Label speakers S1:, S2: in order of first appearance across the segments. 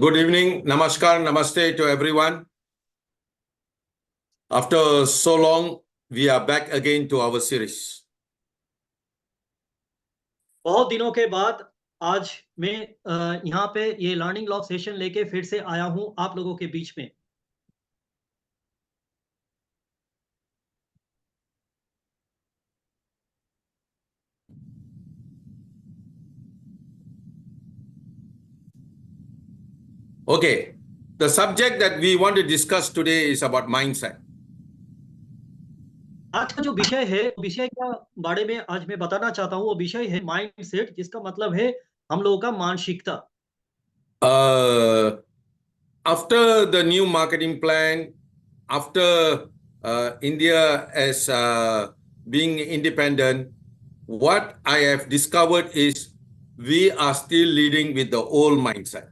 S1: Good evening, namaskar, namaste to everyone. After so long, we are back again to our series.
S2: बहुत दिनों के बाद आज मैं यहाँ पे ये लर्निंग लॉग सेशन लेके फिर से आया हूँ आप लोगों के बीच में।
S1: Okay, the subject that we want to discuss today is about mindset.
S2: आज का जो विषय है, विषय के बारे में आज मैं बताना चाहता हूँ, वो विषय है माइंडसेट, जिसका मतलब है हम लोगों का मानसिकता।
S1: After the new marketing plan, after India as being independent, what I have discovered is we are still leading with the old mindset.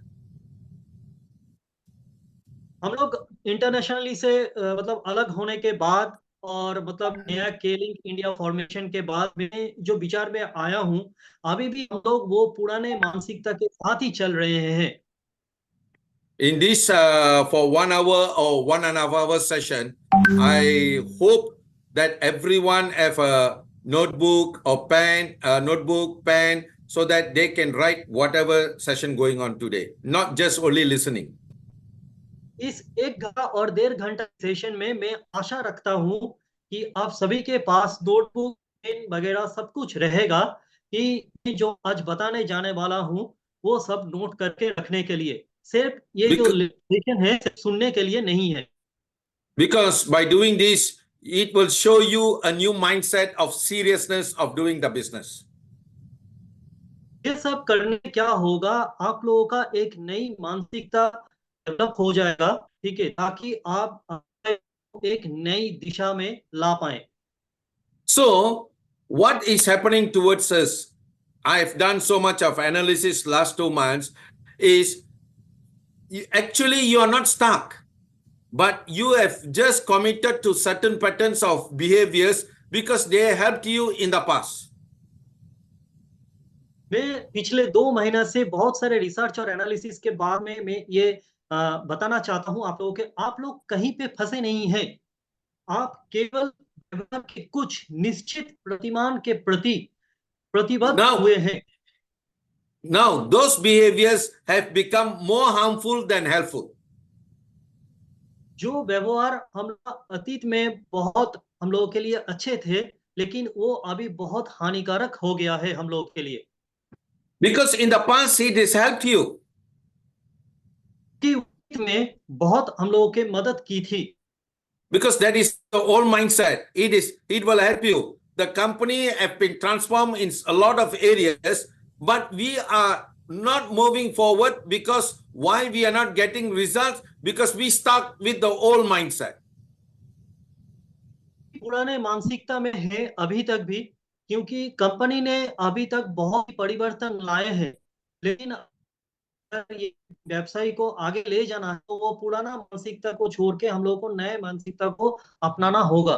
S2: हम लोग इंटरनेशनली से मतलब अलग होने के बाद और मतलब नया केलिंग इंडिया फॉर्मेशन के बाद में जो विचार में आया हूँ, अभी भी हम लोग वो पुराने मानसिकता के साथ ही चल रहे हैं।
S1: In this for 1 hour or 1.5 hour session, I hope that everyone have a notebook or pen, so that they can write whatever session going on today, not just only listening.
S2: इस 1 घंटा और 1.5 घंटा सेशन में मैं आशा रखता हूँ कि आप सभी के पास नोटबुक, पेन वगैरह सब कुछ रहेगा कि जो आज बताने जाने वाला हूँ वो सब नोट करके रखने के लिए। सिर्फ ये जो सेशन है सिर्फ सुनने के लिए नहीं है।
S1: Because by doing this, it will show you a new mindset of seriousness of doing the business.
S2: ये सब करने क्या होगा, आप लोगों का एक नई मानसिकता डेवलप हो जाएगा, ठीक है, ताकि आप एक नई दिशा में ला पाए।
S1: So, what is happening towards us? I've done so much of analysis last 2 months. Is actually you are not stuck, but you have just committed to certain patterns of behaviors because they helped you in the past.
S2: मैं पिछले 2 महीना से बहुत सारे research और analysis के बाद में मैं ये बताना चाहता हूँ आप लोगों के, आप लोग कहीं पे फंसे नहीं हैं। आप केवल व्यवहार के कुछ निश्चित प्रतिमान के प्रति प्रतिबद्ध हुए हैं।
S1: Now, those behaviors have become more harmful than helpful.
S2: जो व्यवहार हम अतीत में बहुत हम लोगों के लिए अच्छे थे, लेकिन वो अभी बहुत हानिकारक हो गया है हम लोगों के लिए।
S1: Because in the past it has helped you.
S2: कि में बहुत हम लोगों के मदद की थी।
S1: Because that is the old mindset. It will help you. The company have been transformed in a lot of areas, but we are not moving forward because why we are not getting results? Because we stuck with the old mindset.
S2: पुराने मानसिकता में है अभी तक भी, क्योंकि company ने अभी तक बहुत परिवर्तन लाए हैं, लेकिन अगर ये व्यवसाय को आगे ले जाना है तो वो पुराना मानसिकता को छोड़ के हम लोगों को नए मानसिकता को अपनाना होगा।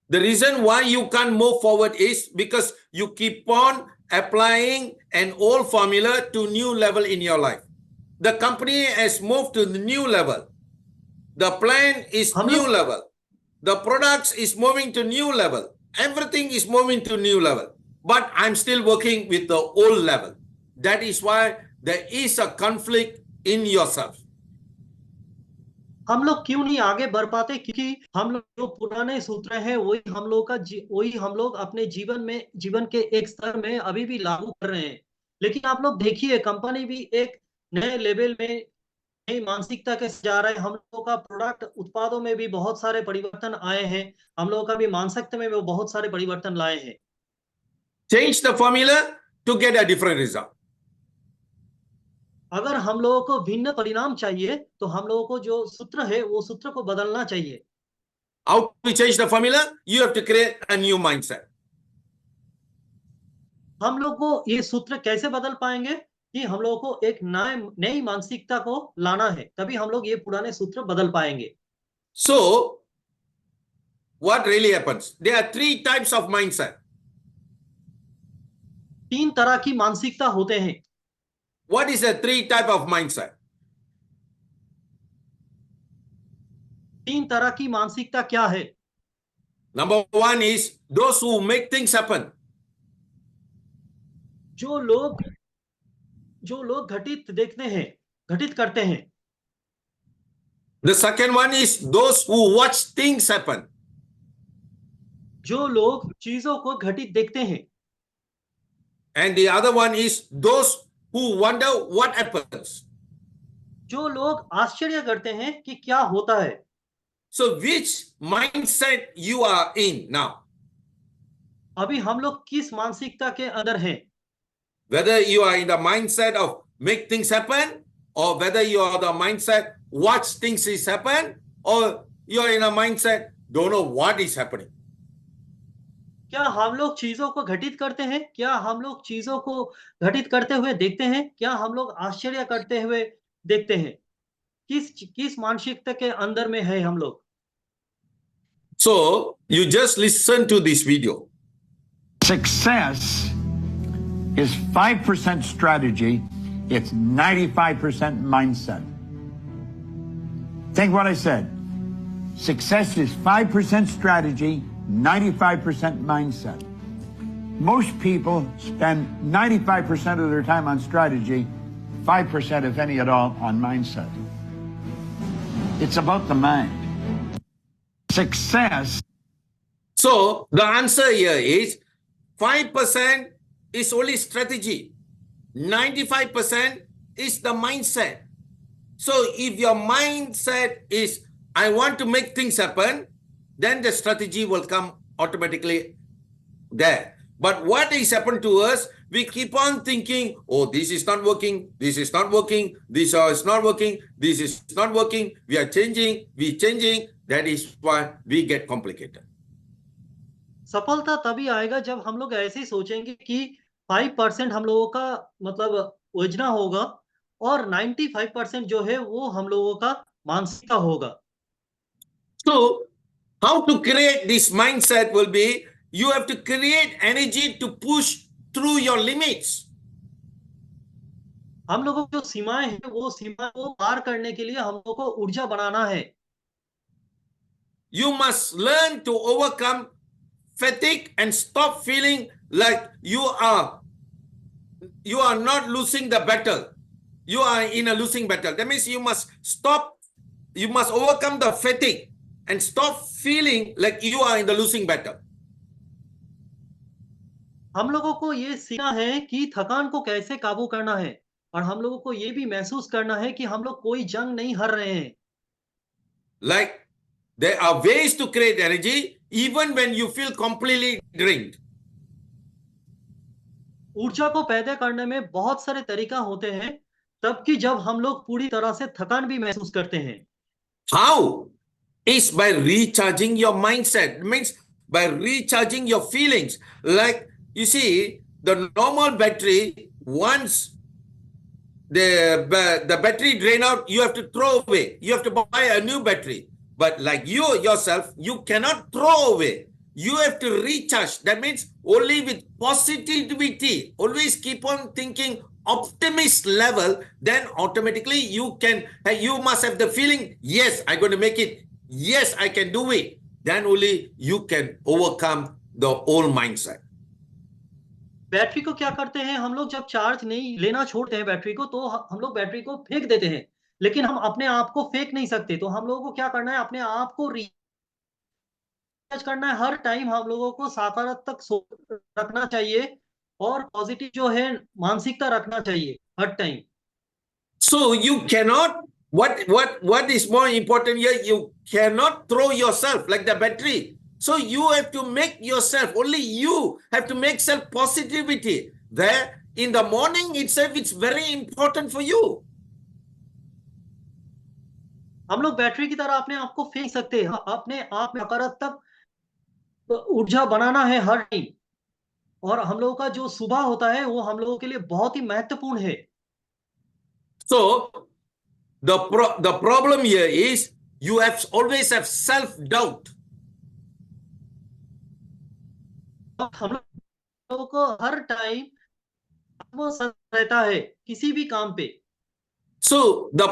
S1: The reason why you can't move forward is because you keep on applying an old formula to new level in your life. The company has moved to the new level. The plan is new level. The products is moving to new level. Everything is moving to new level. But I'm still working with the old level. That is why there is a conflict in yourself.
S2: हम लोग क्यों नहीं आगे बढ़ पाते? क्योंकि हम लोग जो पुराने सूत्र हैं वही हम लोग का वही हम लोग अपने जीवन के एक स्तर में अभी भी लागू कर रहे हैं। लेकिन आप लोग देखिए, कंपनी भी एक नए लेवल में नई मानसिकता के जा रहा है। हम लोगों का प्रोडक्ट उत्पादों में भी बहुत सारे परिवर्तन आए हैं। हम लोगों का भी मानसिकता में वो बहुत सारे परिवर्तन लाए हैं।
S1: Change the formula to get a different result.
S2: अगर हम लोगों को भिन्न परिणाम चाहिए तो हम लोगों को जो सूत्र है वो सूत्र को बदलना चाहिए।
S1: How to change the formula? You have to create a new mindset.
S2: हम लोग को ये सूत्र कैसे बदल पाएंगे कि हम लोगों को एक नई मानसिकता को लाना है, तभी हम लोग ये पुराने सूत्र बदल पाएंगे।
S1: So, what really happens? There are 3 types of mindset.
S2: 3 तरह की मानसिकता होते हैं।
S1: What is the 3 type of mindset?
S2: तीन तरह की मानसिकता क्या है?
S1: Number one is those who make things happen.
S2: जो लोग घटित देखते हैं, घटित करते हैं।
S1: The second one is those who watch things happen.
S2: जो लोग चीजों को घटित देखते हैं।
S1: And the other one is those who wonder what happens.
S2: जो लोग आश्चर्य करते हैं कि क्या होता है।
S1: So which mindset you are in now?
S2: अभी हम लोग किस मानसिकता के अंदर हैं?
S1: Whether you are in the mindset of make things happen, or whether you are the mindset watch things is happen, or you are in a mindset don't know what is happening.
S2: क्या हम लोग चीजों को घटित करते हैं? क्या हम लोग चीजों को घटित करते हुए देखते हैं? क्या हम लोग आश्चर्य करते हुए देखते हैं? किस मानसिकता के अंदर में है हम लोग?
S1: So you just listen to this video.
S3: Success is 5% strategy, it's 95% mindset. Think what I said. Success is 5% strategy, 95% mindset. Most people spend 95% of their time on strategy, 5%, if any at all, on mindset. It's about the mind. Success.
S1: So the answer here is 5% is only strategy. 95% is the mindset. So if your mindset is, I want to make things happen, then the strategy will come automatically there. But what is happened to us, we keep on thinking, oh, this is not working, this is not working, this is not working, this is not working, we are changing, that is why we get complicated.
S2: सफलता तभी आएगा जब हम लोग ऐसे ही सोचेंगे कि 5% हम लोगों का मतलब योजना होगा और 95% जो है वो हम लोगों का मानसिकता होगा।
S1: So, how to create this mindset will be, you have to create energy to push through your limits.
S2: हम लोगों की जो सीमाएं हैं वो सीमा को पार करने के लिए हम लोगों को ऊर्जा बनाना है।
S1: You must learn to overcome fatigue and stop feeling like you are not losing the battle. You are in a losing battle. That means you must overcome the fatigue and stop feeling like you are in the losing battle.
S2: हम लोगों को ये सीखना है कि थकान को कैसे काबू करना है और हम लोगों को ये भी महसूस करना है कि हम लोग कोई जंग नहीं हार रहे हैं।
S1: Like there are ways to create energy even when you feel completely drained.
S2: ऊर्जा को पैदा करने में बहुत सारे तरीका होते हैं, तब कि जब हम लोग पूरी तरह से थकान भी महसूस करते हैं।
S1: How? Is by recharging your mindset. It means by recharging your feelings. Like you see, the normal battery, once the battery drain out, you have to throw away. You have to buy a new battery. But like you yourself, you cannot throw away. You have to recharge. That means only with positivity. Always keep on thinking optimist level. Then automatically you must have the feeling, yes, I'm going to make it. Yes, I can do it. Then only you can overcome the old mindset.
S2: Battery को क्या करते हैं हम लोग, जब charge नहीं लेना छोड़ते हैं बैटरी को तो हम लोग बैटरी को फेंक देते हैं, लेकिन हम अपने आप को फेंक नहीं सकते। तो हम लोगों को क्या करना है, अपने आप को रिचार्ज करना है। हर टाइम हम लोगों को सकारात्मक सोच रखना चाहिए और पॉजिटिव जो है मानसिकता रखना चाहिए हर time.
S1: So you cannot, what is more important here, you cannot throw yourself like the battery. So you have to make yourself, only you have to make self positivity. There in the morning itself, it's very important for you.
S2: हम लोग battery की तरह अपने आप को फेंक सकते हैं, अपने आप में नकारात्मक ऊर्जा बनाना है हर टाइम। और हम लोगों का जो सुबह होता है वो हम लोगों के लिए बहुत ही महत्वपूर्ण है।
S1: So the problem here is you always have self doubt.
S2: हम लोगों को हर टाइम रहता है किसी भी काम पे।
S1: So the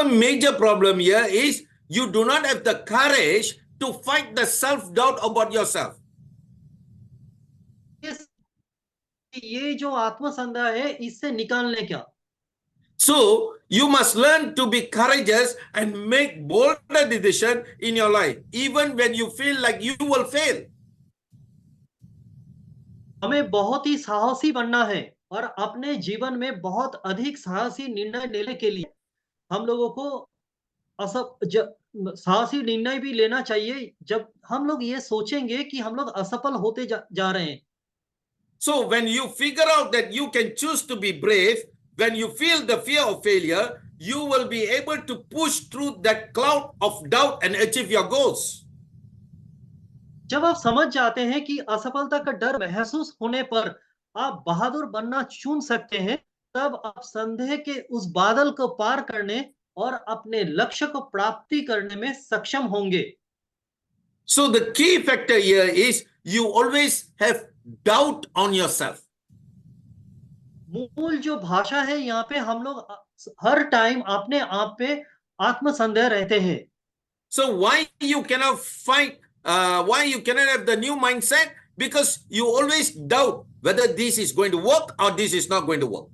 S1: major problem here is you do not have the courage to fight the self-doubt about yourself.
S2: ये जो आत्मसंदेह है इससे निकालने क्या?
S1: So you must learn to be courageous and make bolder decision in your life, even when you feel like you will fail.
S2: हमें बहुत ही साहसी बनना है और अपने जीवन में बहुत अधिक साहसी निर्णय लेने के लिए हम लोगों को साहसी निर्णय भी लेना चाहिए जब हम लोग ये सोचेंगे कि हम लोग असफल होते जा रहे हैं।
S1: So when you figure out that you can choose to be brave, when you feel the fear of failure, you will be able to push through that cloud of doubt and achieve your goals.
S2: जब आप समझ जाते हैं कि असफलता का डर महसूस होने पर आप बहादुर बनना चुन सकते हैं, तब आप संदेह के उस बादल को पार करने और अपने लक्ष्य को प्राप्ति करने में सक्षम होंगे।
S1: So the key factor here is you always have doubt on yourself.
S2: मूल जो भाषा है यहाँ पे हम लोग हर टाइम अपने आप पे आत्मसंदेह रहते हैं।
S1: So why you cannot fight, why you cannot have the new mindset? Because you always doubt whether this is going to work or this is not going to work.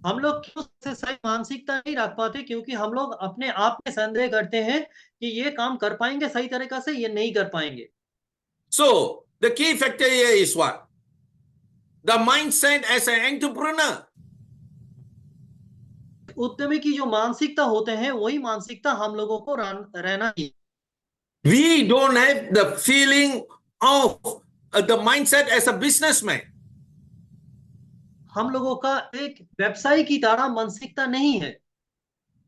S2: हम लोग क्यों से सही मानसिकता नहीं रख पाते? क्योंकि हम लोग अपने आप में संदेह करते हैं कि ये काम कर पाएंगे सही तरीका से, ये नहीं कर पाएंगे।
S1: So the key factor here is what? The mindset as an entrepreneur.
S2: उद्यमी की जो मानसिकता होते हैं वही मानसिकता हम लोगों को रहना चाहिए।
S1: We don't have the feeling of the mindset as a businessman.
S2: हम लोगों का एक व्यवसायी की तरह मानसिकता नहीं है।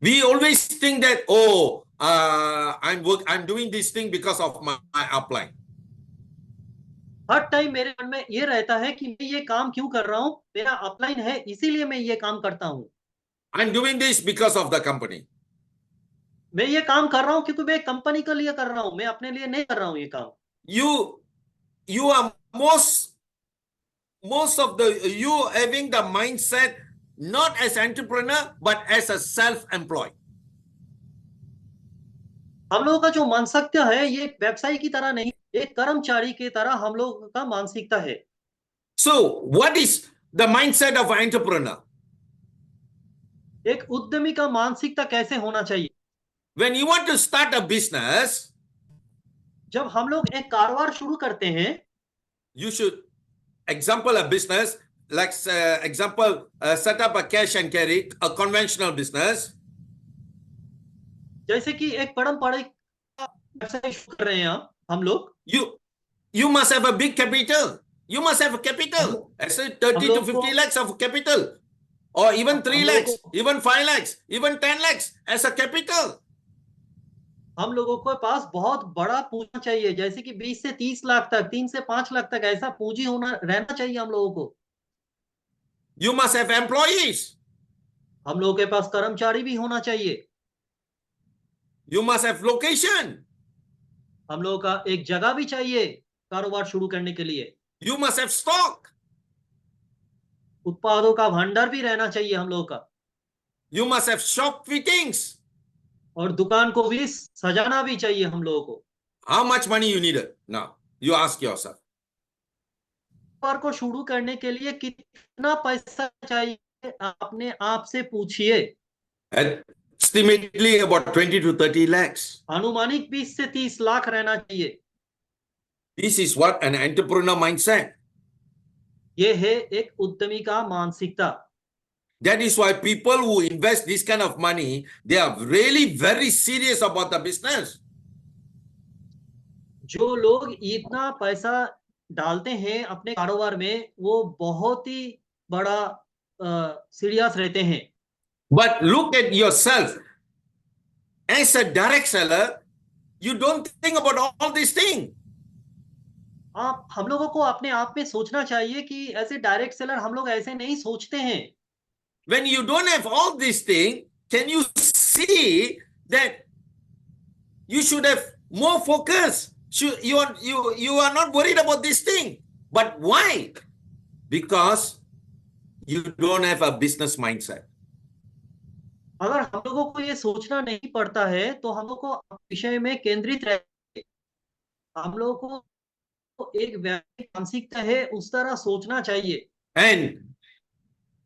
S1: We always think that, oh, I'm doing this thing because of my upline.
S2: Her time मेरे मन में ये रहता है कि मैं ये काम क्यों कर रहा हूँ, मेरा अपलाइन है इसीलिए मैं ये काम करता हूँ।
S1: I'm doing this because of the company.
S2: मैं ये काम कर रहा हूँ क्योंकि मैं कंपनी के लिए कर रहा हूँ, मैं अपने लिए नहीं कर रहा हूँ ये काम।
S1: You are most of you having the mindset not as entrepreneur but as a self-employed.
S2: हम लोगों का जो मानसिकता है ये व्यवसायी की तरह नहीं, एक कर्मचारी की तरह हम लोगों का मानसिकता है।
S1: So what is the mindset of an entrepreneur?
S2: एक उद्यमी का मानसिकता कैसे होना चाहिए?
S1: When you want to start a business,
S2: जब हम लोग एक कारोबार शुरू करते हैं,
S1: you should example a business like set up a cash and carry, a conventional business.
S2: जैसे कि एक पारंपरिक व्यवसाय शुरू कर रहे हैं हम लोग,
S1: you must have a big capital. You must have a capital. I said 30 to 50 lakhs of capital, or even 3 lakhs, even 5 lakhs, even 10 lakhs as a capital.
S2: हम लोगों के पास बहुत बड़ा पूंजी चाहिए, जैसे कि 20 से 30 लाख तक, 3 से 5 लाख तक ऐसा पूंजी रहना चाहिए हम लोगों को।
S1: You must have employees.
S2: हम लोगों के पास कर्मचारी भी होना चाहिए।
S1: You must have location.
S2: हम लोगों का एक जगह भी चाहिए कारोबार शुरू करने के लिए।
S1: You must have stock.
S2: उत्पादों का भंडार भी रहना चाहिए हम लोगों का।
S1: You must have shop fittings.
S2: और दुकान को भी सजाना भी चाहिए हम लोगों को।
S1: How much money you needed? Now you ask yourself.
S2: कारोबार को शुरू करने के लिए कितना पैसा चाहिए, अपने आप से पूछिए।
S1: Estimately about 20 to 30 lakhs.
S2: अनुमानिक 20 से 30 लाख रहना चाहिए।
S1: This is what an entrepreneur mindset.
S2: ये है एक उद्यमी का मानसिकता।
S1: That is why people who invest this kind of money, they are really very serious about the business.
S2: जो लोग इतना पैसा डालते हैं अपने कारोबार में, वो बहुत ही बड़ा सीरियस रहते हैं।
S1: But look at yourself. As a direct seller, you don't think about all these things.
S2: हम लोगों को अपने आप में सोचना चाहिए कि ऐसे डायरेक्ट सेलर हम लोग ऐसे नहीं सोचते हैं।
S1: When you don't have all these things, can you see that you should have more focus? You are not worried about this thing. But why? Because you don't have a business mindset.
S2: अगर हम लोगों को ये सोचना नहीं पड़ता है तो हम लोग को विषय में केंद्रित रह, हम लोगों को एक वैज्ञानिक मानसिकता है उस तरह सोचना चाहिए।
S1: And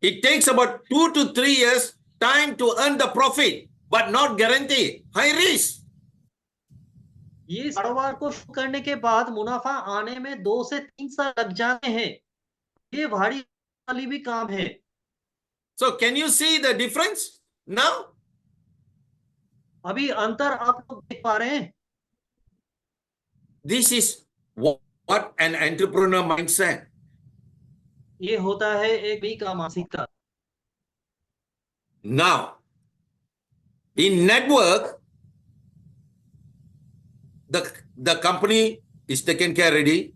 S1: it takes about 2 to 3 years time to earn the profit, but not guarantee. High risk.
S2: ये कारोबार को शुरू करने के बाद मुनाफा आने में 2 से 3 साल लग जाते हैं। ये भारी वाली भी काम है।
S1: So can you see the difference now?
S2: अभी अंतर आप लोग देख पा रहे हैं?
S1: This is what an entrepreneur mindset.
S2: ये होता है एक भी का मानसिकता।
S1: Now, in network, the company is taken care ready.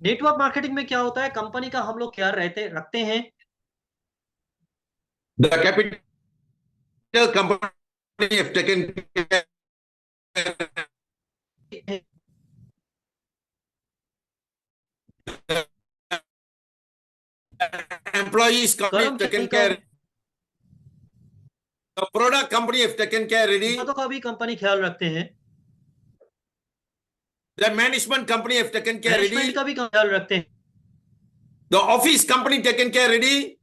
S2: Network marketing में क्या होता है, कंपनी का हम लोग क्या रखते हैं।
S1: The capital company have taken care. Employees company have taken care. The product company have taken care ready.
S2: तो का भी कंपनी ख्याल रखते हैं।
S1: The management company have taken care ready.
S2: Management का भी ख्याल रखते हैं।
S1: The office company taken care ready.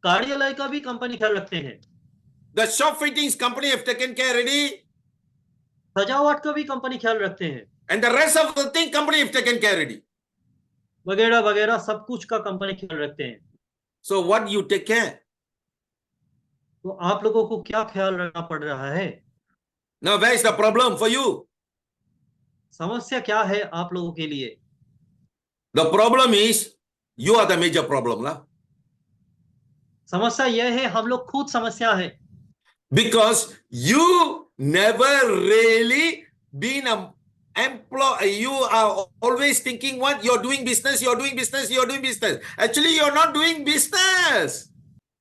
S2: कार्यालय का भी कंपनी ख्याल रखते हैं।
S1: The shop fittings company have taken care ready.
S2: सजावट का भी कंपनी ख्याल रखते हैं।
S1: And the rest of the thing company have taken care ready.
S2: वगैरह वगैरह सब कुछ का कंपनी ख्याल रखते हैं।
S1: So what you take care?
S2: तो आप लोगों को क्या ख्याल रखना पड़ रहा है?
S1: Now where is the problem for you?
S2: समस्या क्या है आप लोगों के लिए?
S1: The problem is you are the major problem, lah.
S2: समस्या यह है हम लोग खुद समस्या है।
S1: Because you never really been a employee. You are always thinking what you're doing business, you're doing business, you're doing business. Actually, you're not doing business.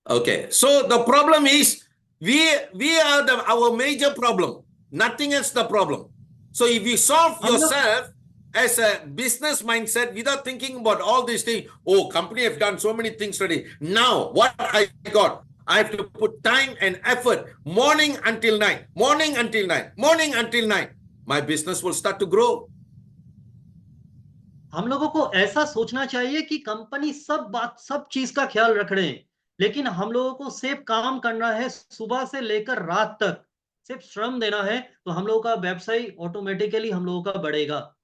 S1: Okay, so the problem is we are our major problem. Nothing else the problem. So if you solve yourself as a business mindset without thinking about all these things, oh, company have done so many things already. Now what I got, I have to put time and effort, morning until night, morning until night, morning until night. My business will start to grow.
S2: हम लोगों को ऐसा सोचना चाहिए कि company सब चीज का ख्याल रख रहे हैं, लेकिन हम लोगों को सिर्फ काम करना है, सुबह से लेकर रात तक सिर्फ श्रम देना है, तो हम लोगों का व्यवसाय ऑटोमेटिकली हम लोगों का बढ़ेगा।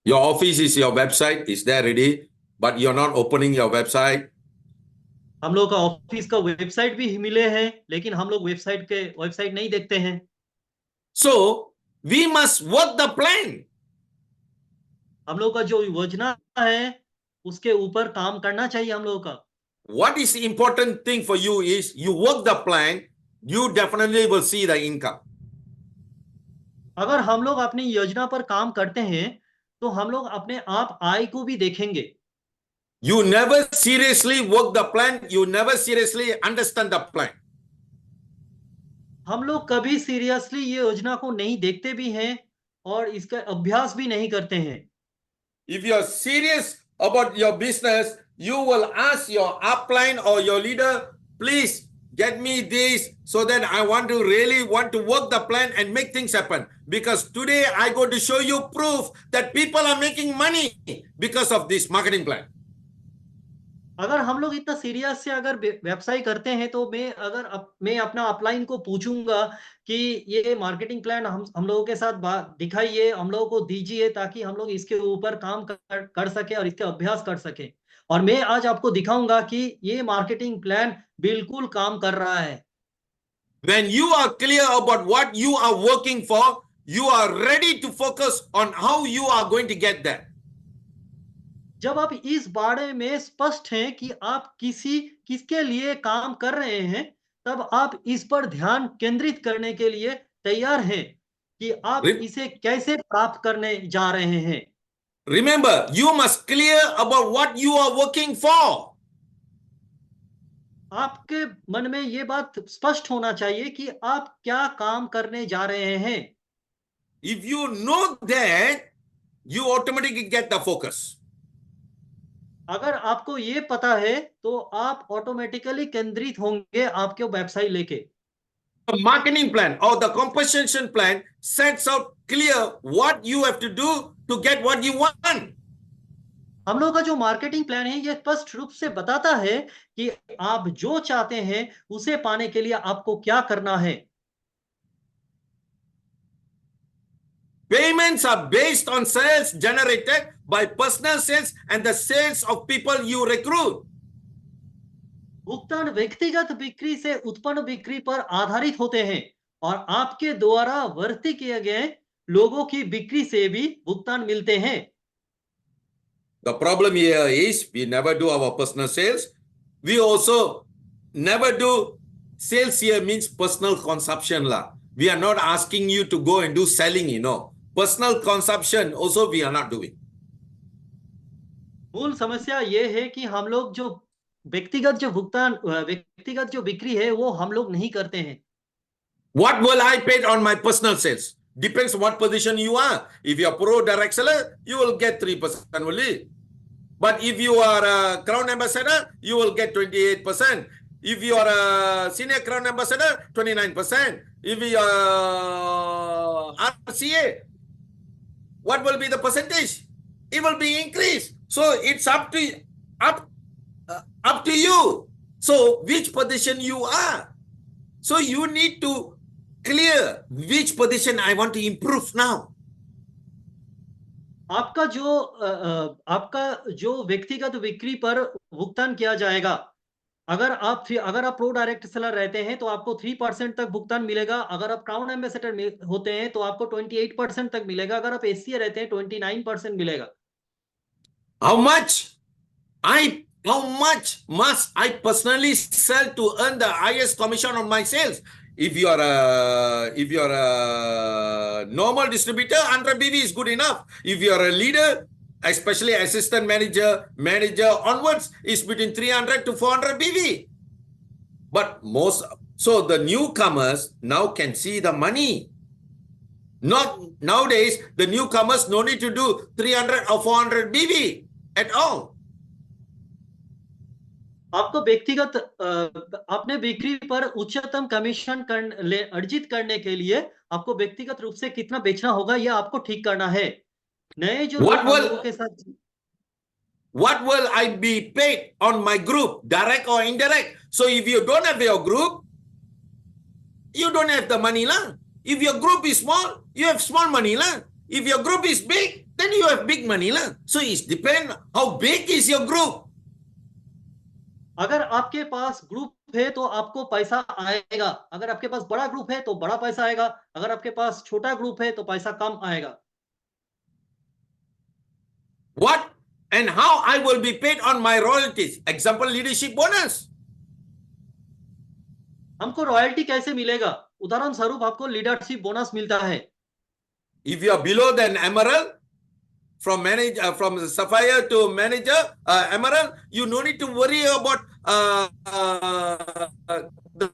S1: Your office is your website, is there ready, but you're not opening your website.
S2: हम लोग का ऑफिस का वेबसाइट भी मिले हैं, लेकिन हम लोग वेबसाइट नहीं देखते हैं।
S1: So we must work the plan.
S2: हम लोग का जो योजना है उसके ऊपर काम करना चाहिए हम लोगों का।
S1: What is the important thing for you is you work the plan, you definitely will see the income.
S2: अगर हम लोग अपनी योजना पर काम करते हैं तो हम लोग अपने आप आय को भी देखेंगे।
S1: You never seriously work the plan, you never seriously understand the plan.
S2: हम लोग कभी सीरियसली ये योजना को नहीं देखते भी हैं और इसका अभ्यास भी नहीं करते हैं।
S1: If you are serious about your business, you will ask your upline or your leader, please get me this so that I really want to work the plan and make things happen. Because today I go to show you proof that people are making money because of this marketing plan.
S2: अगर हम लोग इतना serious से अगर व्यवसाय करते हैं तो मैं अपना अपलाइन को पूछूंगा कि ये मार्केटिंग प्लान हम लोगों के साथ दिखाइए, हम लोगों को दीजिए, ताकि हम लोग इसके ऊपर काम कर सके और इसके अभ्यास कर सके। और मैं आज आपको दिखाऊंगा कि ये मार्केटिंग प्लान बिल्कुल काम कर रहा है।
S1: When you are clear about what you are working for, you are ready to focus on how you are going to get there.
S2: जब आप इस बारे में स्पष्ट हैं कि आप किसके लिए काम कर रहे हैं, तब आप इस पर ध्यान केंद्रित करने के लिए तैयार हैं कि आप इसे कैसे प्राप्त करने जा रहे हैं।
S1: Remember, you must clear about what you are working for.
S2: आपके मन में ये बात स्पष्ट होना चाहिए कि आप क्या काम करने जा रहे हैं।
S1: If you know that, you automatically get the focus.
S2: अगर आपको ये पता है तो आप ऑटोमेटिकली केंद्रित होंगे आपके व्यवसाय लेके।
S1: The marketing plan or the compensation plan sets out clear what you have to do to get what you want.
S2: हम लोग का जो मार्केटिंग प्लान है ये स्पष्ट रूप से बताता है कि आप जो चाहते हैं उसे पाने के लिए आपको क्या करना है।
S1: Payments are based on sales generated by personal sales and the sales of people you recruit.
S2: भुगतान व्यक्तिगत बिक्री से उत्पन्न बिक्री पर आधारित होते हैं और आपके द्वारा भर्ती किए गए लोगों की बिक्री से भी भुगतान मिलते हैं।
S1: The problem here is we never do our personal sales. We also never do sales here means personal consumption lah. We are not asking you to go and do selling, you know. Personal consumption also we are not doing.
S2: मूल समस्या ये है कि हम लोग जो व्यक्तिगत जो बिक्री है वो हम लोग नहीं करते हैं।
S1: What will I pay on my personal sales? Depends what position you are. If you are pro direct seller, you will get 3% only. But if you are a crown ambassador, you will get 28%. If you are a senior crown ambassador, 29%. If you are RCA, what will be the percentage? It will be increased. So it's up to you. So which position you are. So you need to clear which position I want to improve now.
S2: आपका जो व्यक्तिगत बिक्री पर भुगतान किया जाएगा, अगर आप प्रो डायरेक्ट सेलर रहते हैं तो आपको 3% तक भुगतान मिलेगा। अगर आप क्राउन एम्बेसडर में होते हैं तो आपको 28% तक मिलेगा। अगर आप एससीए रहते हैं 29% मिलेगा।
S1: How much must I personally sell to earn the highest commission on my sales? If you are a normal distributor, 100 BV is good enough. If you are a leader, especially assistant manager onwards, is between 300 to 400 BV. But so the newcomers now can see the money. Not nowadays, the newcomers no need to do 300 or 400 BV at all.
S2: आपको अपने बिक्री पर उच्चतम commission अर्जित करने के लिए आपको व्यक्तिगत रूप से कितना बेचना होगा यह आपको ठीक करना है। नए जो
S1: What
S2: लोग हम
S1: will-
S2: लोगों के साथ
S1: What will I be paid on my group, direct or indirect? So if you don't have your group, you don't have the money lah. If your group is small, you have small money lah. If your group is big, then you have big money lah. So it depends how big is your group.
S2: अगर आपके पास group है तो आपको पैसा आएगा। अगर आपके पास बड़ा ग्रुप है तो बड़ा पैसा आएगा। अगर आपके पास छोटा ग्रुप है तो पैसा कम आएगा।
S1: What and how I will be paid on my royalties? Example, leadership bonus.
S2: हमको रॉयल्टी कैसे मिलेगा? उदाहरण स्वरूप आपको लीडरशिप बोनस मिलता है।
S1: If you are below than emerald, from sapphire to manager, emerald, you no need to worry about the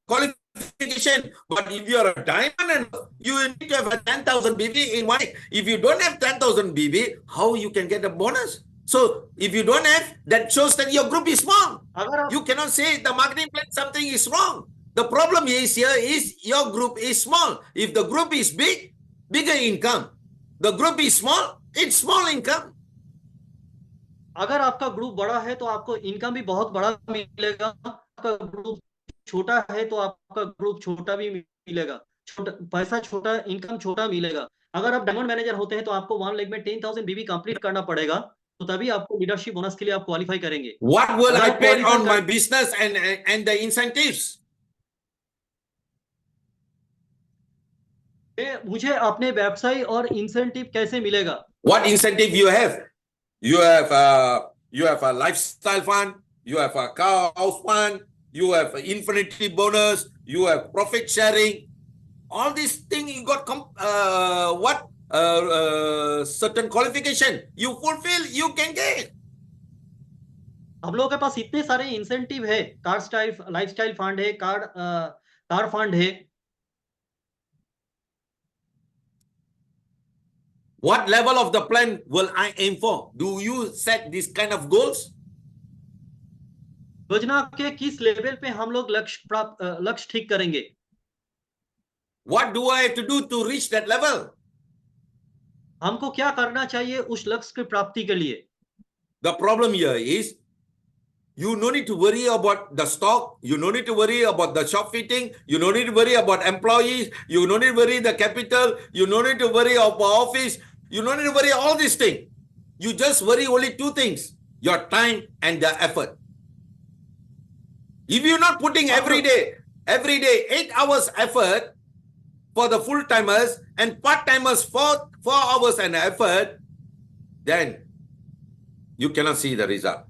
S1: qualification. But if you are a diamond and you need to have a 10,000 BV in one. If you don't have 10,000 BV, how you can get a bonus? So if you don't have, that shows that your group is small.
S2: अगर आप
S1: You cannot say the marketing plan something is wrong. The problem is here is your group is small. If the group is big, bigger income. The group is small, it's small income.
S2: अगर आपका group बड़ा है तो आपको income भी बहुत बड़ा मिलेगा। आपका ग्रुप छोटा है तो आपका ग्रुप छोटा भी मिलेगा। छोटा इनकम छोटा मिलेगा। अगर आप डायमंड मैनेजर होते हैं तो आपको 1 लेग में 10,000 बीबी कंप्लीट करना पड़ेगा, तो तभी आपको लीडरशिप बोनस के लिए आप क्वालिफाई करेंगे।
S1: What will
S2: अगर
S1: I
S2: आप
S1: pay
S2: qualify
S1: on my business and the incentives?
S2: मुझे अपने व्यवसाय और इंसेंटिव कैसे मिलेगा?
S1: What incentive you have? You have a lifestyle fund, you have a car house fund, you have infinity bonus, you have profit sharing. All these things you got certain qualification you fulfill, you can get.
S2: हम लोगों के पास इतने सारे incentive है। Lifestyle fund है, car fund है।
S1: What level of the plan will I aim for? Do you set this kind of goals?
S2: योजना के किस लेवल पे हम लोग लक्ष्य ठीक करेंगे?
S1: What do I have to do to reach that level?
S2: हमको क्या करना चाहिए उस लक्ष्य की प्राप्ति के लिए?
S1: The problem here is you no need to worry about the stock. You no need to worry about the shop fitting. You no need to worry about employees. You no need to worry the capital. You no need to worry about office. You no need to worry all these things. You just worry only two things: your time and the effort. If you're not putting every day 8 hours effort for the full timers and part timers 4 hours and effort, then you cannot see the result.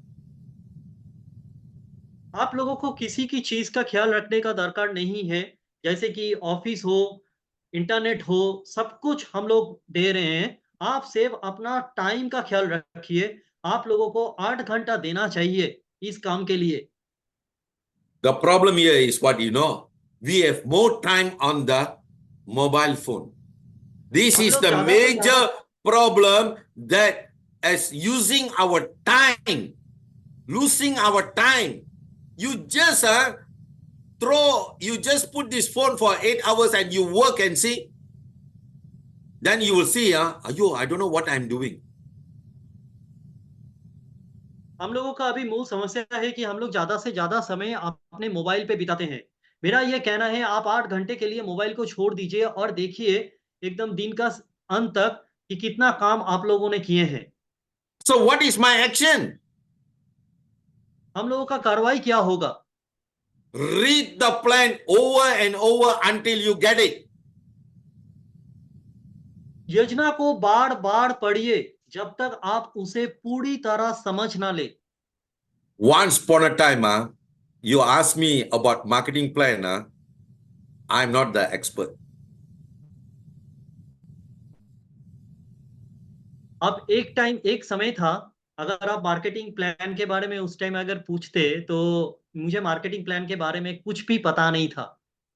S2: आप लोगों को किसी की चीज का ख्याल रखने का दरकार नहीं है, जैसे कि ऑफिस हो, इंटरनेट हो, सब कुछ हम लोग दे रहे हैं। आप सिर्फ अपना टाइम का ख्याल रखिए। आप लोगों को 8 घंटा देना चाहिए इस काम के लिए।
S1: The problem here is what you know. We have more time on the mobile phone. This is the major problem, that as using our time, losing our time. You just you just put this phone for 8 hours and you work and see. Then you will see, I don't know what I'm doing.
S2: हम लोगों का अभी मूल समस्या है कि हम लोग ज़्यादा से ज़्यादा समय अपने मोबाइल पे बिताते हैं। मेरा ये कहना है, आप 8 घंटे के लिए मोबाइल को छोड़ दीजिए और देखिए एकदम दिन का अंत तक कि कितना काम आप लोगों ने किए हैं।
S1: So what is my action?
S2: हम लोगों का कार्रवाई क्या होगा?
S1: Read the plan over and over until you get it.
S2: योजना को बार-बार पढ़िए जब तक आप उसे पूरी तरह समझ ना ले।
S1: Once upon a time, you asked me about marketing plan. I'm not the expert.
S2: अब एक समय था, अगर आप मार्केटिंग प्लान के बारे में उस टाइम अगर पूछते तो मुझे मार्केटिंग प्लान के बारे में कुछ भी पता नहीं था।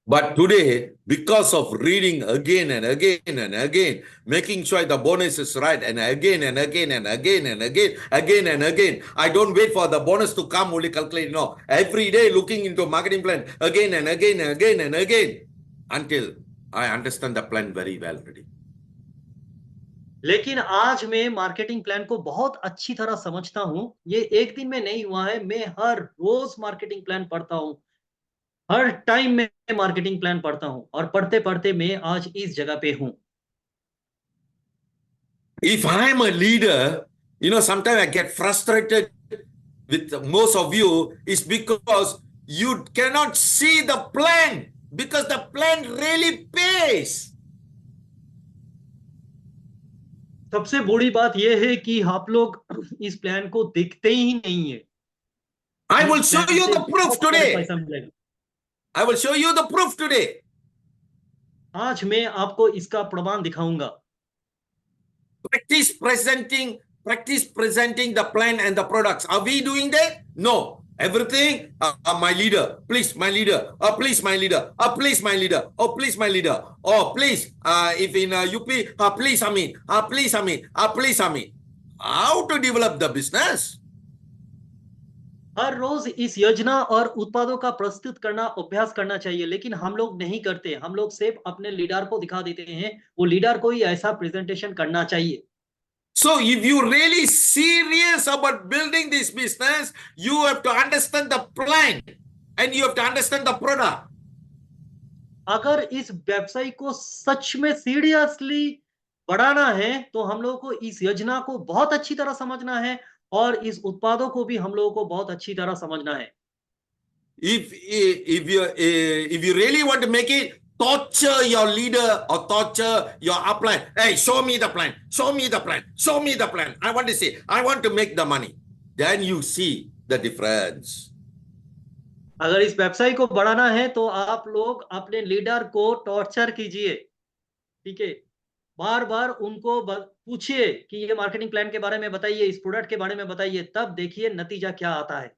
S1: But today, because of reading again and again and again, making sure the bonus is right, and again and again and again and again, I don't wait for the bonus to come, only calculate. No, every day looking into marketing plan again and again and again and again, until I understand the plan very well already.
S2: लेकिन आज मैं marketing plan को बहुत अच्छी तरह समझता हूँ। ये एक दिन में नहीं हुआ है, मैं हर रोज मार्केटिंग प्लान पढ़ता हूँ। हर टाइम में मार्केटिंग प्लान पढ़ता हूँ और पढ़ते-पढ़ते मैं आज इस जगह पे हूँ।
S1: If I'm a leader, sometimes I get frustrated with most of you, is because you cannot see the plan, because the plan really pays.
S2: सबसे बुरी बात यह है कि आप लोग इस प्लान को देखते ही नहीं है।
S1: I will show you the proof today. I will show you the proof today.
S2: आज मैं आपको इसका प्रमाण दिखाऊंगा।
S1: Practice presenting the plan and the products. Are we doing that? No. Everything, my leader, please, my leader, please, my leader, please, my leader, please, my leader, please, if in UP, please, Amit, please, Amit, please, Amit. How to develop the business?
S2: हर रोज इस योजना और उत्पादों का प्रस्तुत करना अभ्यास करना चाहिए, लेकिन हम लोग नहीं करते। हम लोग सिर्फ अपने लीडर को दिखा देते हैं, वो लीडर को ही ऐसा प्रेजेंटेशन करना चाहिए।
S1: So if you really serious about building this business, you have to understand the plan and you have to understand the product.
S2: अगर इस व्यवसाय को सच में सीरियसली बढ़ाना है, तो हम लोगों को इस योजना को बहुत अच्छी तरह समझना है और इस उत्पादों को भी हम लोगों को बहुत अच्छी तरह समझना है।
S1: If you really want to make it, torture your leader or torture your upline. Hey, show me the plan. Show me the plan. Show me the plan. I want to see. I want to make the money. Then you see the difference.
S2: अगर इस व्यवसाय को बढ़ाना है तो आप लोग अपने लीडर को टॉर्चर कीजिए, ठीक है? बार-बार उनको पूछिए कि ये मार्केटिंग प्लान के बारे में बताइए, इस प्रोडक्ट के बारे में बताइए, तब देखिए नतीजा क्या आता है।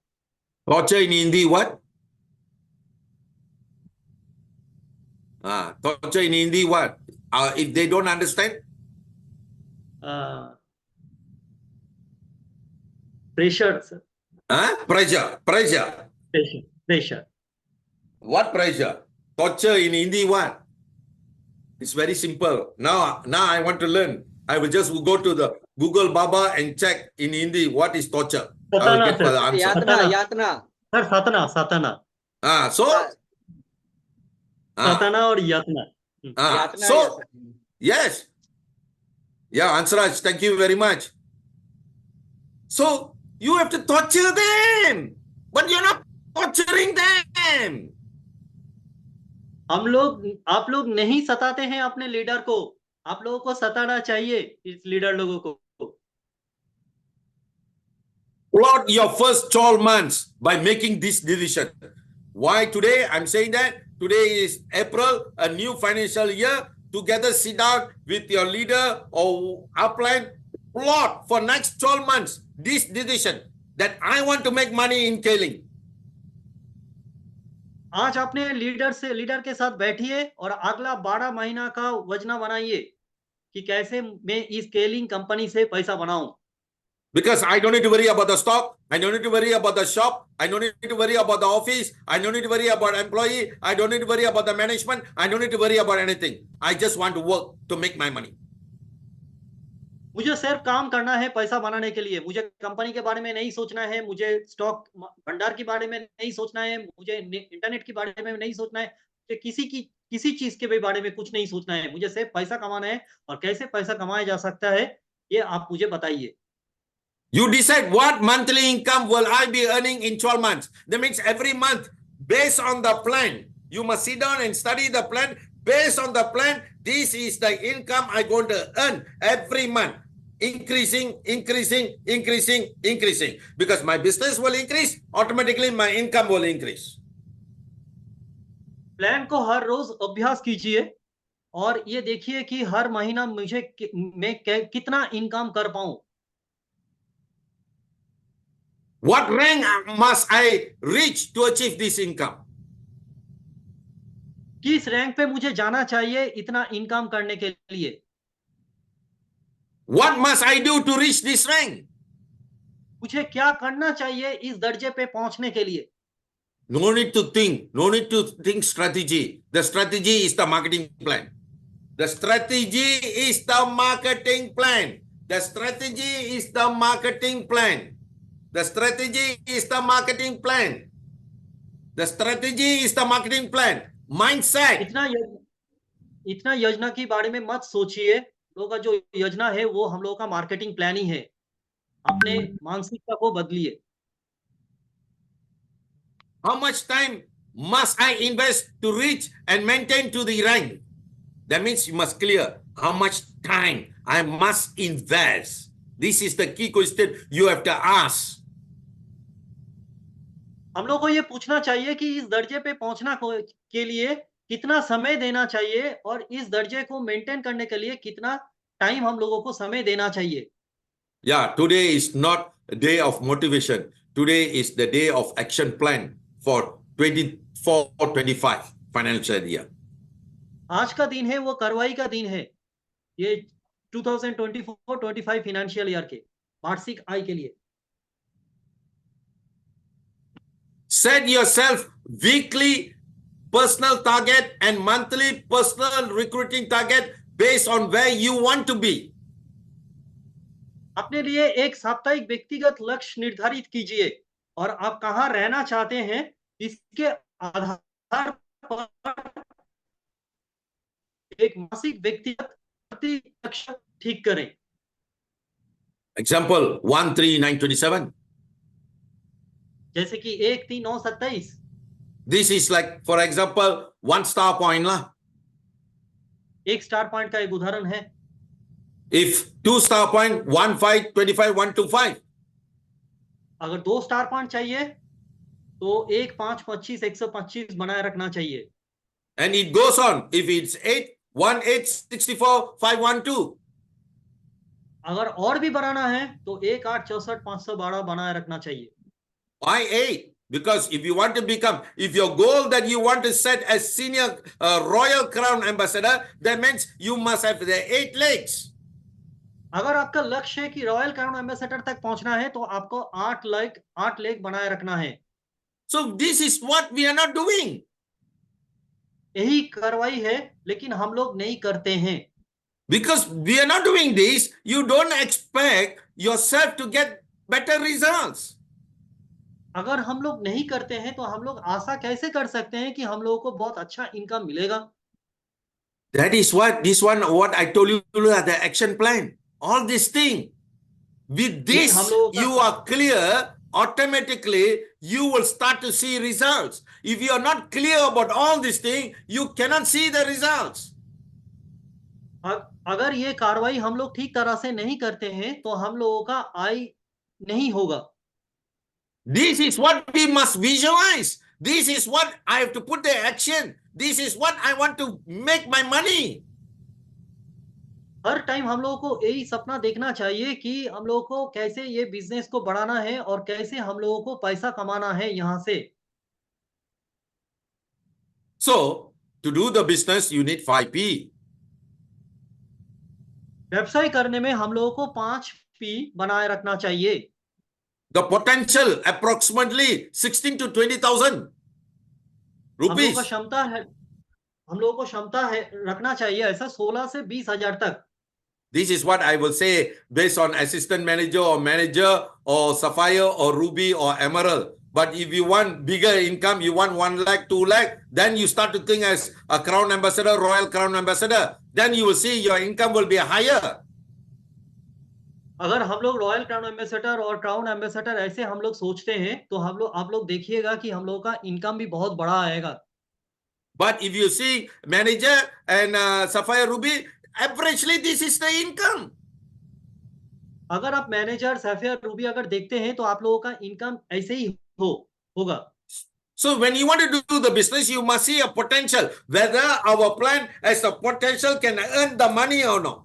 S1: Torture in Hindi what? Torture in Hindi what? If they don't understand?
S2: Pressure sir,
S1: Huh? Pressure.
S2: Pressure.
S1: What pressure? Torture in Hindi what? It's very simple. Now I want to learn. I will just go to the Google Baba and check in Hindi what is torture. I will
S2: Satana
S1: get for the
S2: sir,
S1: answer.
S4: यातना
S2: सताना
S4: यातना
S2: sir, सताना
S1: So
S2: सताना और यातना।
S4: यातना
S1: so
S4: यातना।
S1: yes. Yeah, Ansaraj, thank you very much. So you have to torture them, but you're not torturing them.
S2: आप लोग नहीं सताते हैं अपने लीडर को, आप लोगों को सताना चाहिए इस लीडर लोगों को।
S1: Plot your first 12 months by making this decision. Why today? I'm saying that today is April, a new financial year. Together sit down with your leader or upline, plot for next 12 months this decision that I want to make money in Kaling.
S2: आज अपने leader के साथ बैठिए और अगला 12 महीना का योजना बनाइए कि कैसे मैं इस स्केलिंग कंपनी से पैसा बनाऊं।
S1: Because I don't need to worry about the stock, I don't need to worry about the shop, I don't need to worry about the office, I don't need to worry about employee, I don't need to worry about the management, I don't need to worry about anything. I just want to work to make my money.
S2: मुझे सिर्फ काम करना है पैसा बनाने के लिए, मुझे कंपनी के बारे में नहीं सोचना है, मुझे स्टॉक भंडार के बारे में नहीं सोचना है, मुझे इंटरनेट के बारे में नहीं सोचना है, मुझे किसी चीज के बारे में कुछ नहीं सोचना है, मुझे सिर्फ पैसा कमाना है और कैसे पैसा कमाया जा सकता है ये आप मुझे बताइए।
S1: You decide what monthly income will I be earning in 12 months. That means every month, based on the plan, you must sit down and study the plan. Based on the plan, this is the income I'm going to earn every month. Increasing. Because my business will increase, automatically my income will increase.
S2: Plan को हर रोज अभ्यास कीजिए और ये देखिए कि हर महीना मैं कितना इनकम कर पाऊं।
S1: What rank must I reach to achieve this income?
S2: किस रैंक पे मुझे जाना चाहिए इतना इनकम करने के लिए?
S1: What must I do to reach this rank?
S2: मुझे क्या करना चाहिए इस दर्जे पे पहुंचने के लिए?
S1: No need to think strategy. The strategy is the marketing plan. The strategy is the marketing plan. The strategy is the marketing plan. The strategy is the marketing plan. The strategy is the marketing plan. Mindset.
S2: इतना योजना के बारे में मत सोचिए। लोगों का जो योजना है वो हम लोगों का मार्केटिंग प्लान ही है। अपने मानसिकता को बदलिए।
S1: How much time must I invest to reach and maintain to the rank? That means you must clear how much time I must invest. This is the key question you have to ask.
S2: हम लोग को ये पूछना चाहिए कि इस दर्जे पे पहुंचना के लिए कितना समय देना चाहिए और इस दर्जे को मेंटेन करने के लिए कितना टाइम हम लोगों को समय देना चाहिए।
S1: Yeah, today is not a day of motivation. Today is the day of action plan for 24-25 financial year.
S2: आज का दिन है वो कार्रवाई का दिन है। ये 2024-25 फाइनेंशियल ईयर के वार्षिक आय के लिए।
S1: Set yourself weekly personal target and monthly personal recruiting target based on where you want to be.
S2: अपने लिए एक साप्ताहिक व्यक्तिगत लक्ष्य निर्धारित कीजिए और आप कहां रहना चाहते हैं इसके आधार पर एक मासिक व्यक्तिगत लक्ष्य ठीक करें।
S1: Example 13927.
S2: जैसे कि 13927।
S1: This is like, for example, 1 star point lah.
S2: एक स्टार पॉइंट का एक उदाहरण है।
S1: If 2 star point, 1, 5, 25, 1, 2, 5.
S2: अगर 2 स्टार पॉइंट चाहिए तो 1, 5, 25, 125 बनाए रखना चाहिए।
S1: And it goes on. If it's 8, 1, 8, 64, 5, 1, 2.
S2: अगर और भी बनाना है तो 1, 8, 64, 512 बनाए रखना चाहिए।
S1: Why 8? Because if you want to become, if your goal that you want to set as senior Royal Crown Ambassador, that means you must have the 8 legs.
S2: अगर आपका लक्ष्य है कि रॉयल क्राउन एम्बेसडर तक पहुंचना है तो आपको 8 लेग बनाए रखना है।
S1: So this is what we are not doing.
S2: यही कार्रवाई है, लेकिन हम लोग नहीं करते हैं।
S1: Because we are not doing this, you don't expect yourself to get better results.
S2: अगर हम लोग नहीं करते हैं तो हम लोग आशा कैसे कर सकते हैं कि हम लोगों को बहुत अच्छा इनकम मिलेगा।
S1: That is what this one, what I told you, the action plan. All this thing. With
S2: ये हम
S1: this,
S2: लोगों
S1: you
S2: का
S1: are clear, automatically you will start to see results. If you are not clear about all this thing, you cannot see the results.
S2: अगर ये कार्रवाई हम लोग ठीक तरह से नहीं करते हैं तो हम लोगों का आय नहीं होगा।
S1: This is what we must visualize. This is what I have to put the action. This is what I want to make my money.
S2: Her time हम लोगों को यही सपना देखना चाहिए कि हम लोगों को कैसे ये बिजनेस को बढ़ाना है और कैसे हम लोगों को पैसा कमाना है यहाँ से।
S1: So, to do the business, you need 5P.
S2: व्यवसाय करने में हम लोगों को 5 P बनाए रखना चाहिए।
S1: The potential approximately 16 to 20,000
S2: हम लोगों
S1: rupees.
S2: का क्षमता है हम लोगों को क्षमता है रखना चाहिए ऐसा 16 से 20 हजार तक।
S1: This is what I will say based on assistant manager or manager or Sapphire or Ruby or Emerald. But if you want bigger income, you want 1 lakh, 2 lakh, then you start to think as a Crown Ambassador, Royal Crown Ambassador. Then you will see your income will be higher.
S2: अगर हम लोग royal crown ambassador और crown ambassador ऐसे हम लोग सोचते हैं तो आप लोग देखिएगा कि हम लोग का इनकम भी बहुत बड़ा आएगा।
S1: But if you see manager and Sapphire Ruby, averagely this is the income.
S2: अगर आप मैनेजर सैफियर रूबी अगर देखते हैं तो आप लोगों का इनकम ऐसे ही होगा।
S1: So when you want to do the business, you must see a potential, whether our plan has the potential can earn the money or not.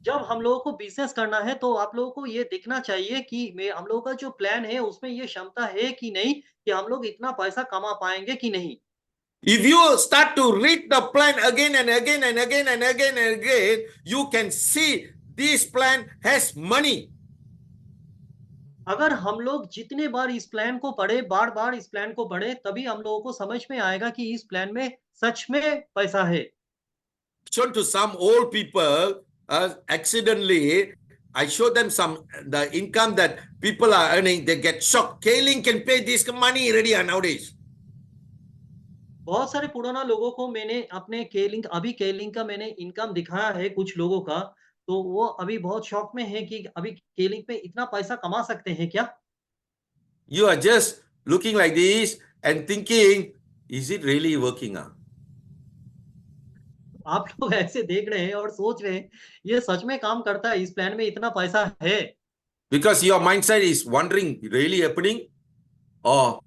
S2: जब हम लोगों को बिजनेस करना है तो आप लोगों को ये देखना चाहिए कि हम लोगों का जो प्लान है उसमें ये क्षमता है कि नहीं कि हम लोग इतना पैसा कमा पाएंगे कि नहीं।
S1: If you start to read the plan again and again and again and again and again, you can see this plan has money.
S2: अगर हम लोग जितने बार इस प्लान को पढ़े बार बार इस प्लान को पढ़े तभी हम लोगों को समझ में आएगा कि इस प्लान में सच में पैसा है।
S1: Shown to some old people, accidentally, I show them the income that people are earning. They get shocked. K-Link can pay this money already nowadays.
S2: बहुत सारे पुराना लोगों को मैंने अपने केलिंग का मैंने इनकम दिखाया है कुछ लोगों का, तो वो अभी बहुत शॉक में है कि अभी केलिंग पे इतना पैसा कमा सकते हैं क्या?
S1: You are just looking like this and thinking, is it really working out?
S2: आप लोग ऐसे देख रहे हैं और सोच रहे हैं, ये सच में काम करता है, इस प्लान में इतना पैसा है।
S1: Because your mindset is wondering, really happening? Or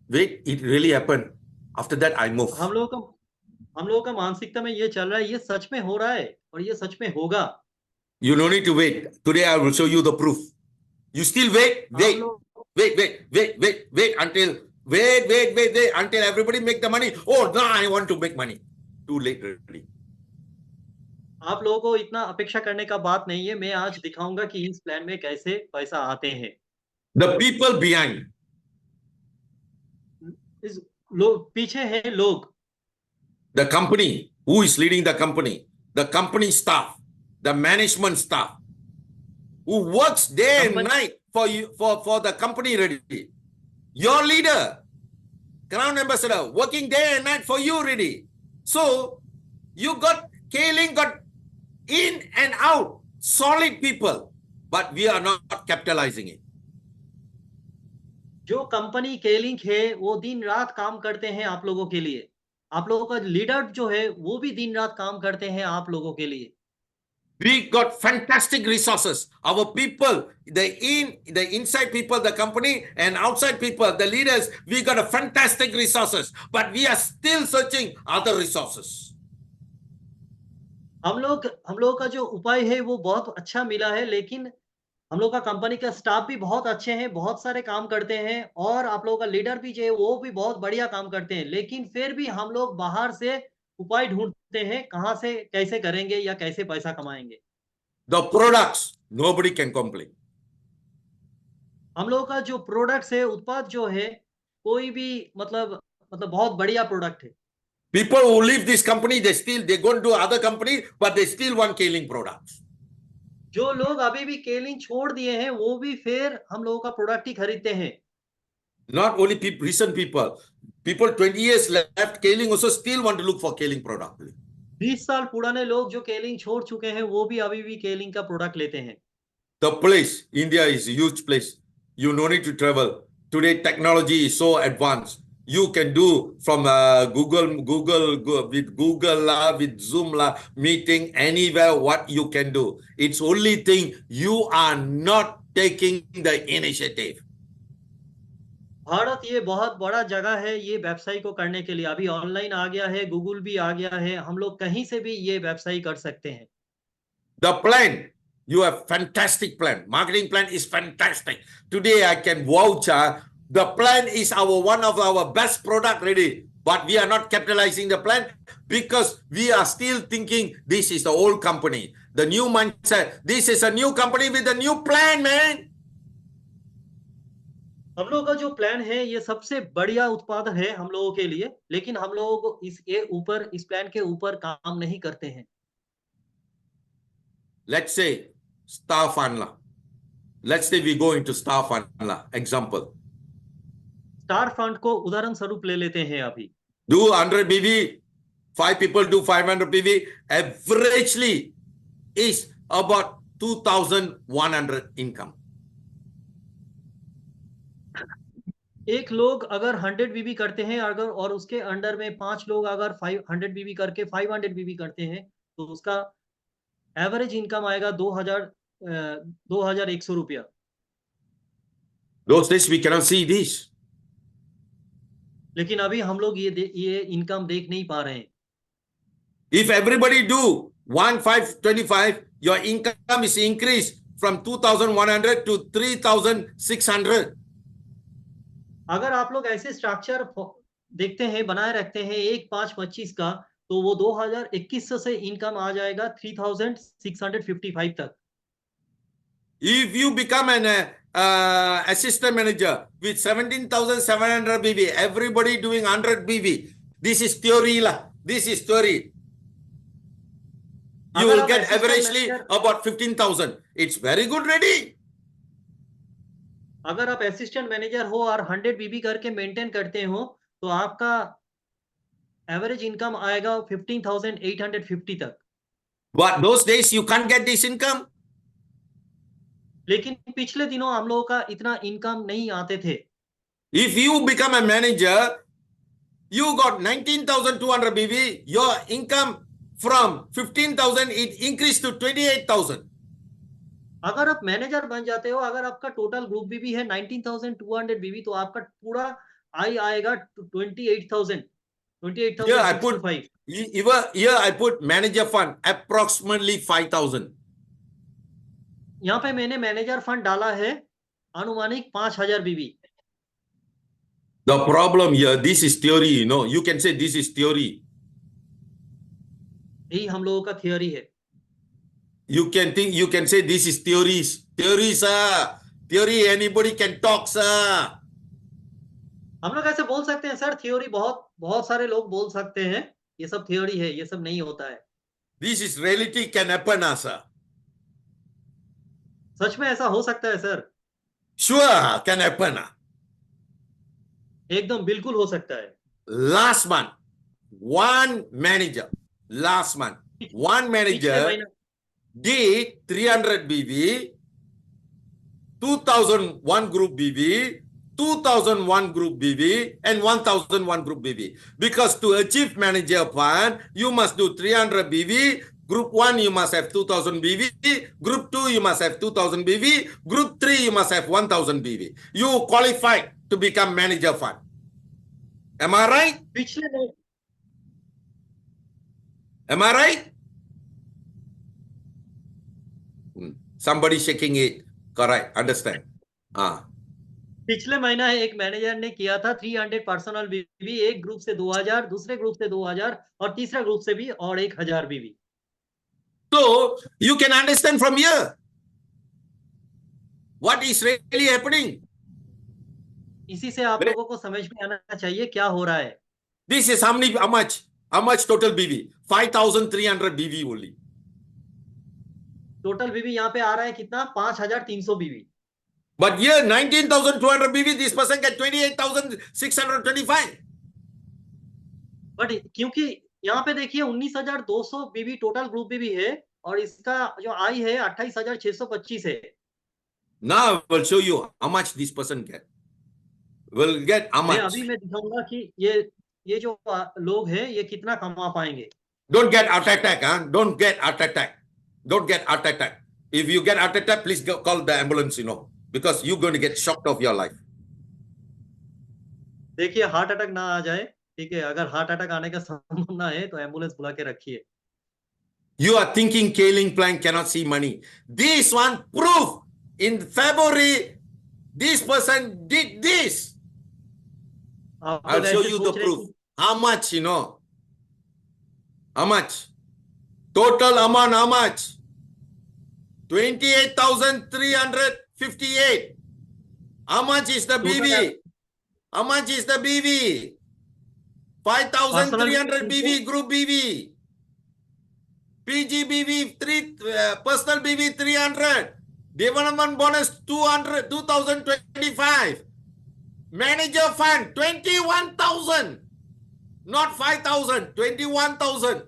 S1: wait, it really happened. After that, I move.
S2: हम लोगों का मानसिकता में ये चल रहा है, ये सच में हो रहा है और ये सच में होगा।
S1: You don't need to wait. Today I will show you the proof. You still wait until everybody make the money. Oh, now I want to make money. Too late already.
S2: आप लोगों को इतना अपेक्षा करने का बात नहीं है। मैं आज दिखाऊंगा कि इस प्लान में कैसे पैसा आते हैं।
S1: The people behind.
S2: पीछे है लोग।
S1: The company, who is leading the company staff, the management staff, who works day and night for you, for the company ready. Your leader, Crown Ambassador, working day and night for you ready. So you got K-Link got in and out solid people, but we are not capitalizing it.
S2: जो company केलिंग है वो दिन रात काम करते हैं आप लोगों के लिए। आप लोगों का लीडर जो है वो भी दिन रात काम करते हैं आप लोगों के लिए।
S1: We got fantastic resources. Our people, the inside people, the company, and outside people, the leaders, we got a fantastic resources. But we are still searching other resources.
S2: हम लोग का जो उपाय है वो बहुत अच्छा मिला है, लेकिन हम लोग का कंपनी का स्टाफ भी बहुत अच्छे हैं, बहुत सारे काम करते हैं और आप लोगों का लीडर भी जो है वो भी बहुत बढ़िया काम करते हैं, लेकिन फिर भी हम लोग बाहर से उपाय ढूंढते हैं कहाँ से कैसे करेंगे या कैसे पैसा कमाएंगे।
S1: The products, nobody can complain.
S2: हम लोगों का जो प्रोडक्ट्स है, उत्पाद जो है, कोई भी मतलब बहुत बढ़िया प्रोडक्ट है।
S1: People who leave this company, they go to other company, but they still want Kaling products.
S2: जो लोग अभी भी केलिंग छोड़ दिए हैं, वो भी फिर हम लोगों का प्रोडक्ट ही खरीदते हैं।
S1: Not only recent people. People 20 years left Kaling also still want to look for Kaling product.
S2: 20 साल पुराने लोग जो केलिंग छोड़ चुके हैं, वो भी अभी भी केलिंग का प्रोडक्ट लेते हैं।
S1: The place, India is a huge place. You no need to travel. Today, technology is so advanced. You can do from with Google with Zoom meeting anywhere what you can do. It's only thing you are not taking the initiative.
S2: Bharat ये बहुत बड़ा जगह है ये व्यवसाय को करने के लिए। अभी ऑनलाइन आ गया है, गूगल भी आ गया है, हम लोग कहीं से भी ये व्यवसाय कर सकते हैं।
S1: The plan, you have fantastic plan. Marketing plan is fantastic. Today I can vouch the plan is one of our best product ready, but we are not capitalizing the plan because we are still thinking this is the old company. The new mindset, this is a new company with a new plan, man.
S2: हम लोगों का जो plan है ये सबसे बढ़िया उत्पाद है हम लोगों के लिए, लेकिन हम लोगों को इस प्लान के ऊपर काम नहीं करते हैं।
S1: Let's say Star Funla. Let's say we go into Star Funla. Example.
S2: Star fund को उदाहरण स्वरूप ले लेते हैं अभी।
S1: Do 100 BV, 5 people do 500 BV. Averagely is about 2,100 income.
S2: एक लोग अगर 100 बीबी करते हैं अगर और उसके अंडर में 5 लोग अगर 500 बीबी करके 500 बीबी करते हैं, तो उसका एवरेज इनकम आएगा 2100 रुपया।
S1: Those days we cannot see this.
S2: लेकिन अभी हम लोग ये इनकम देख नहीं पा रहे हैं।
S1: If everybody do 1,525, your income is increased from 2,100 to 3,600.
S2: अगर आप लोग ऐसे स्ट्रक्चर देखते हैं, बनाए रखते हैं 1,525 का, तो वो 2021 से इनकम आ जाएगा 3,655 तक।
S1: If you become an assistant manager with 17,700 BV, everybody doing 100 BV. This is theory lah. This is theory. You will get averagely about 15,000. It's very good ready.
S2: अगर आप असिस्टेंट मैनेजर हो और 100 बीबी करके मेंटेन करते हो, तो आपका एवरेज इनकम आएगा 15,850 तक।
S1: But those days you can't get this income.
S2: लेकिन पिछले दिनों हम लोगों का इतना इनकम नहीं आते थे।
S1: If you become a manager, you got 19,200 BV, your income from 15,000 it increased to 28,000.
S2: अगर आप मैनेजर बन जाते हो, अगर आपका टोटल ग्रुप बीबी है 19,200 बीबी, तो आपका पूरा आय आएगा 28,000।
S1: Here I put manager fund approximately 5,000.
S2: यहाँ पे मैंने मैनेजर फंड डाला है अनुमानिक 5,000 बीबी।
S1: The problem here, this is theory, you know. You can say this is theory.
S2: यही हम लोगों का थियोरी है।
S1: You can say this is theories. Theories, theory anybody can talk, sir.
S2: हम लोग ऐसे बोल सकते हैं सर, थियोरी बहुत सारे लोग बोल सकते हैं, ये सब थियोरी है, ये सब नहीं होता है।
S1: This is reality can happen, sir.
S2: सच में ऐसा हो सकता है सर?
S1: Sure, can happen.
S2: एकदम बिल्कुल हो सकता है।
S1: Last month, one manager did 300 BV, 2,001 group BV, 2,001 group BV, and 1,001 group BV. Because to achieve manager fund, you must do 300 BV. Group 1, you must have 2,000 BV. Group 2, you must have 2,000 BV. Group 3, you must have 1,000 BV. You qualified to become manager fund. Am I right? Am I right? Somebody shaking it. Correct. Understand.
S2: पिछले महीना एक manager ने किया था 300 personal बीवी, एक group से 2000, दूसरे ग्रुप से 2000 और तीसरा ग्रुप से भी और 1000 बीवी।
S1: So you can understand from here what is really happening.
S2: इसी से आप लोगों को समझ में आना चाहिए क्या हो रहा है।
S1: This is how much total BV? 5,300 BV only.
S2: Total बीवी यहाँ पे आ रहा है कितना? 5300 बीवी।
S1: But here 19,200 BV, this person get 28,625.
S2: But क्योंकि यहाँ पे देखिए 19,200 बीवी टोटल ग्रुप बीवी है और इसका जो आय है 28,625 है।
S1: Now I will show you how much this person get. Will get how much.
S2: मैं दिखाऊंगा कि ये जो लोग हैं ये कितना कमा पाएंगे।
S1: Don't get heart attack, huh? Don't get heart attack. Don't get heart attack. If you get heart attack, please call the ambulance, because you're going to get shocked of your life.
S2: देखिए heart attack ना आ जाए, ठीक है? अगर heart attack आने का संभावना है तो एम्बुलेंस बुला के रखिए।
S1: You are thinking K-Link plan cannot see money. This one proof in February, this person did this. I'll show you the proof. How much, How much? Total amount, how much? 28,358. How much is the BV? How much is the BV? 5,300 BV, group BV. PGBV, personal BV 300. Development bonus 200, 2025. Manager fund 21,000. Not 5,000, 21,000.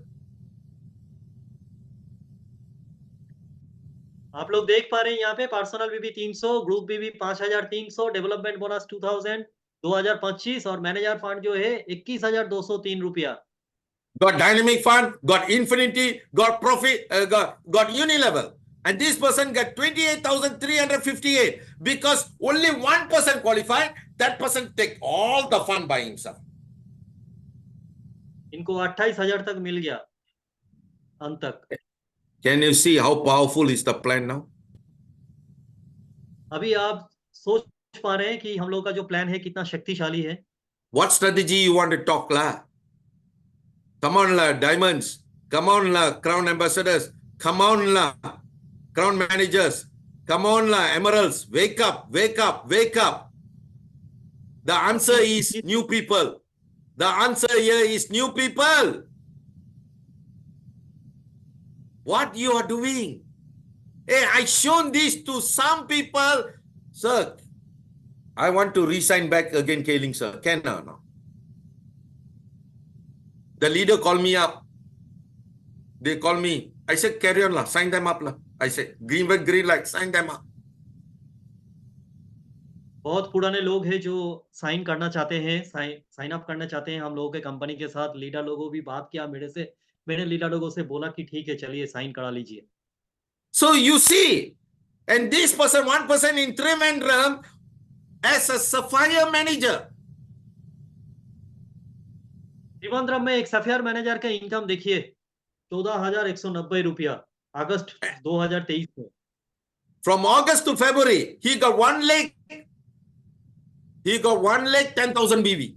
S2: आप लोग देख पा रहे हैं यहाँ पे personal बीवी 300, group बीवी 5,300, डेवलपमेंट बोनस 2,000, 2025 और मैनेजर फंड जो है 21,203 रुपया।
S1: Got dynamic fund, got infinity, got profit, got unilevel. And this person got 28,358 because only one person qualified. That person take all the fund by himself.
S2: इनको 28,000 तक मिल गया अंत तक।
S1: Can you see how powerful is the plan now?
S2: अभी आप सोच पा रहे हैं कि हम लोग का जो प्लान है कितना शक्तिशाली है।
S1: What strategy you want to talk la? Come on la, diamonds. Come on la, crown ambassadors. Come on la, crown managers. Come on la, emeralds. Wake up, wake up, wake up. The answer is new people. The answer here is new people. What you are doing? Hey, I shown this to some people. Sir, I want to resign back again, K-Link, sir. Can no. The leader called me up. They called me. I said, carry on, la. Sign them up. La. I said, green light, sign them up.
S2: बहुत पुराने लोग हैं जो sign करना चाहते हैं, sign up करना चाहते हैं हम लोगों के कंपनी के साथ। लीडर लोगों भी बात किया मैंने लीडर लोगों से बोला कि ठीक है चलिए साइन करा लीजिए।
S1: So you see, and this person, one person in Trivandrum as a Sapphire manager.
S2: Trivandrum में एक सफायर मैनेजर का इनकम देखिए 14,190 रुपया अगस्त 2023 में।
S1: From August to February, he got 1,10,000 BV.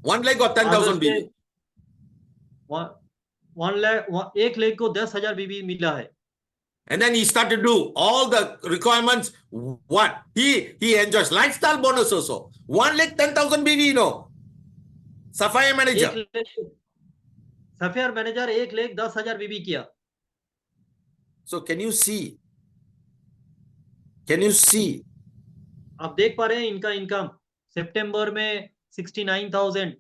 S1: 1 lakh got 10,000 BV.
S2: 1 lakh को 10,000 बीबी मिला है।
S1: And then he started to do all the requirements. What? He enjoys lifestyle bonus also. 1,10,000 BV, Sapphire manager.
S2: Sapphire manager 1,10,000 बीबी किया।
S1: So can you see? Can you see?
S2: आप देख पा रहे हैं इनका इनकम सितंबर में 69,000,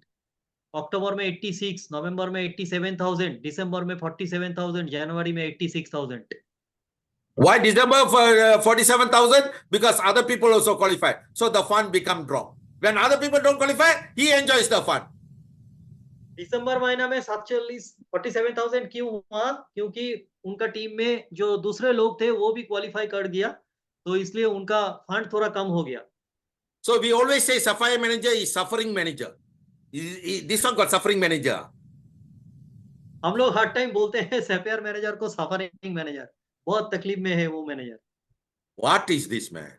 S2: अक्टूबर में 86, नवंबर में 87,000, दिसंबर में 47,000, जनवरी में 86,000।
S1: Why December for 47,000? Because other people also qualified. So the fund become drop. When other people don't qualify, he enjoys the fund.
S2: दिसंबर महीना में 47,000 क्यों हुआ? क्योंकि उनका टीम में जो दूसरे लोग थे वो भी क्वालिफाई कर दिया, तो इसलिए उनका फंड थोड़ा कम हो गया।
S1: So we always say Sapphire manager is suffering manager. This one got suffering manager.
S2: हम लोग हर टाइम बोलते हैं सफायर मैनेजर को सफरिंग मैनेजर, बहुत तकलीफ में है वो manager.
S1: What is this man?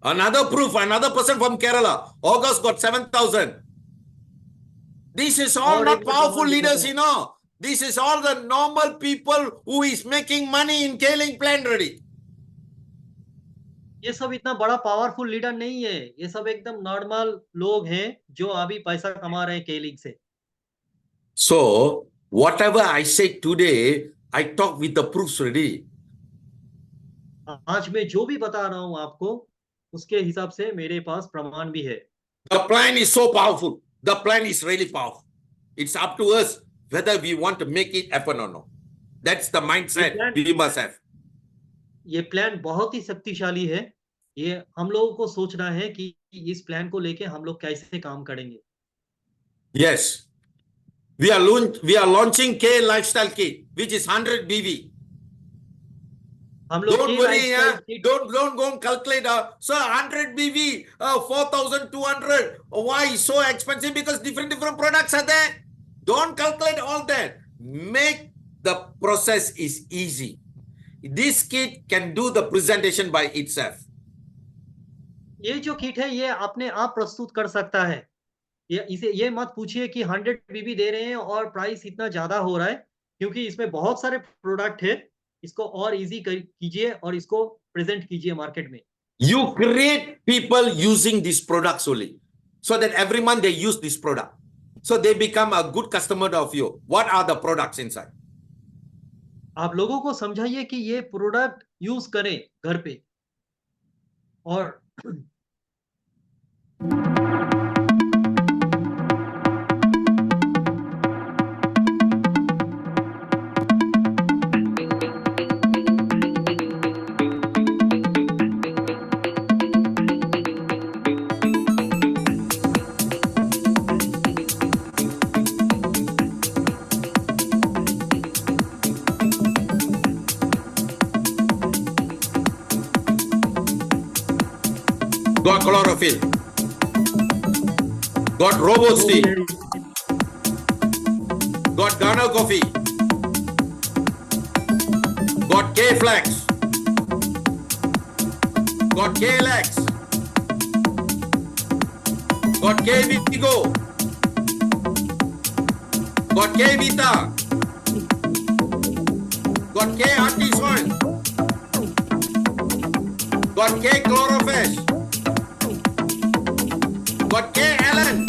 S1: Another proof, another person from Kerala, August got 7,000. This is all
S2: और
S1: not
S2: एक मैं
S1: powerful
S2: प्रमाण दिखाता
S1: leaders,
S2: हूँ।
S1: you know. This is all the normal people who is making money in K-Link plan ready.
S2: ये सब इतना बड़ा पावरफुल लीडर नहीं है, ये सब एकदम नॉर्मल लोग हैं जो अभी पैसा कमा रहे हैं K-Link से।
S1: So, whatever I say today, I talk with the proofs ready.
S2: आज मैं जो भी बता रहा हूँ आपको, उसके हिसाब से मेरे पास प्रमाण भी है।
S1: The plan is so powerful. The plan is really powerful. It's up to us whether we want to make it happen or not. That's the mindset we must have.
S2: ये प्लान बहुत ही शक्तिशाली है। ये हम लोगों को सोचना है कि इस प्लान को लेके हम लोग कैसे काम करेंगे।
S1: Yes. We are launching K Lifestyle Kit, which is 100 BV.
S2: हम लोग
S1: Don't
S2: के
S1: worry,
S2: lifestyle
S1: yeah.
S2: Kit
S1: Don't go and calculate. Sir, 100 BV, 4,200. Why so expensive? Because different products are there. Don't calculate all that. Make the process is easy. This kit can do the presentation by itself.
S2: ये जो kit है ये अपने आप प्रस्तुत कर सकता है। ये मत पूछिए कि 100 बीबी दे रहे हैं और प्राइस इतना ज्यादा हो रहा है, क्योंकि इसमें बहुत सारे प्रोडक्ट है। इसको और इजी कीजिए और इसको प्रेजेंट कीजिए मार्केट में।
S1: You create people using these products only, so that every month they use this product, so they become a good customer of you. What are the products inside?
S2: आप लोगों को समझाइए कि ये प्रोडक्ट यूज करें घर पे और
S1: Got chlorophyll. Got Robo-Steam. Got Ghana coffee. Got K-Flex. Got K-Lex. Got K-Vigo. Got K-Vita. Got K-Artisoil. Got K-Chlorofish. Got K Allen.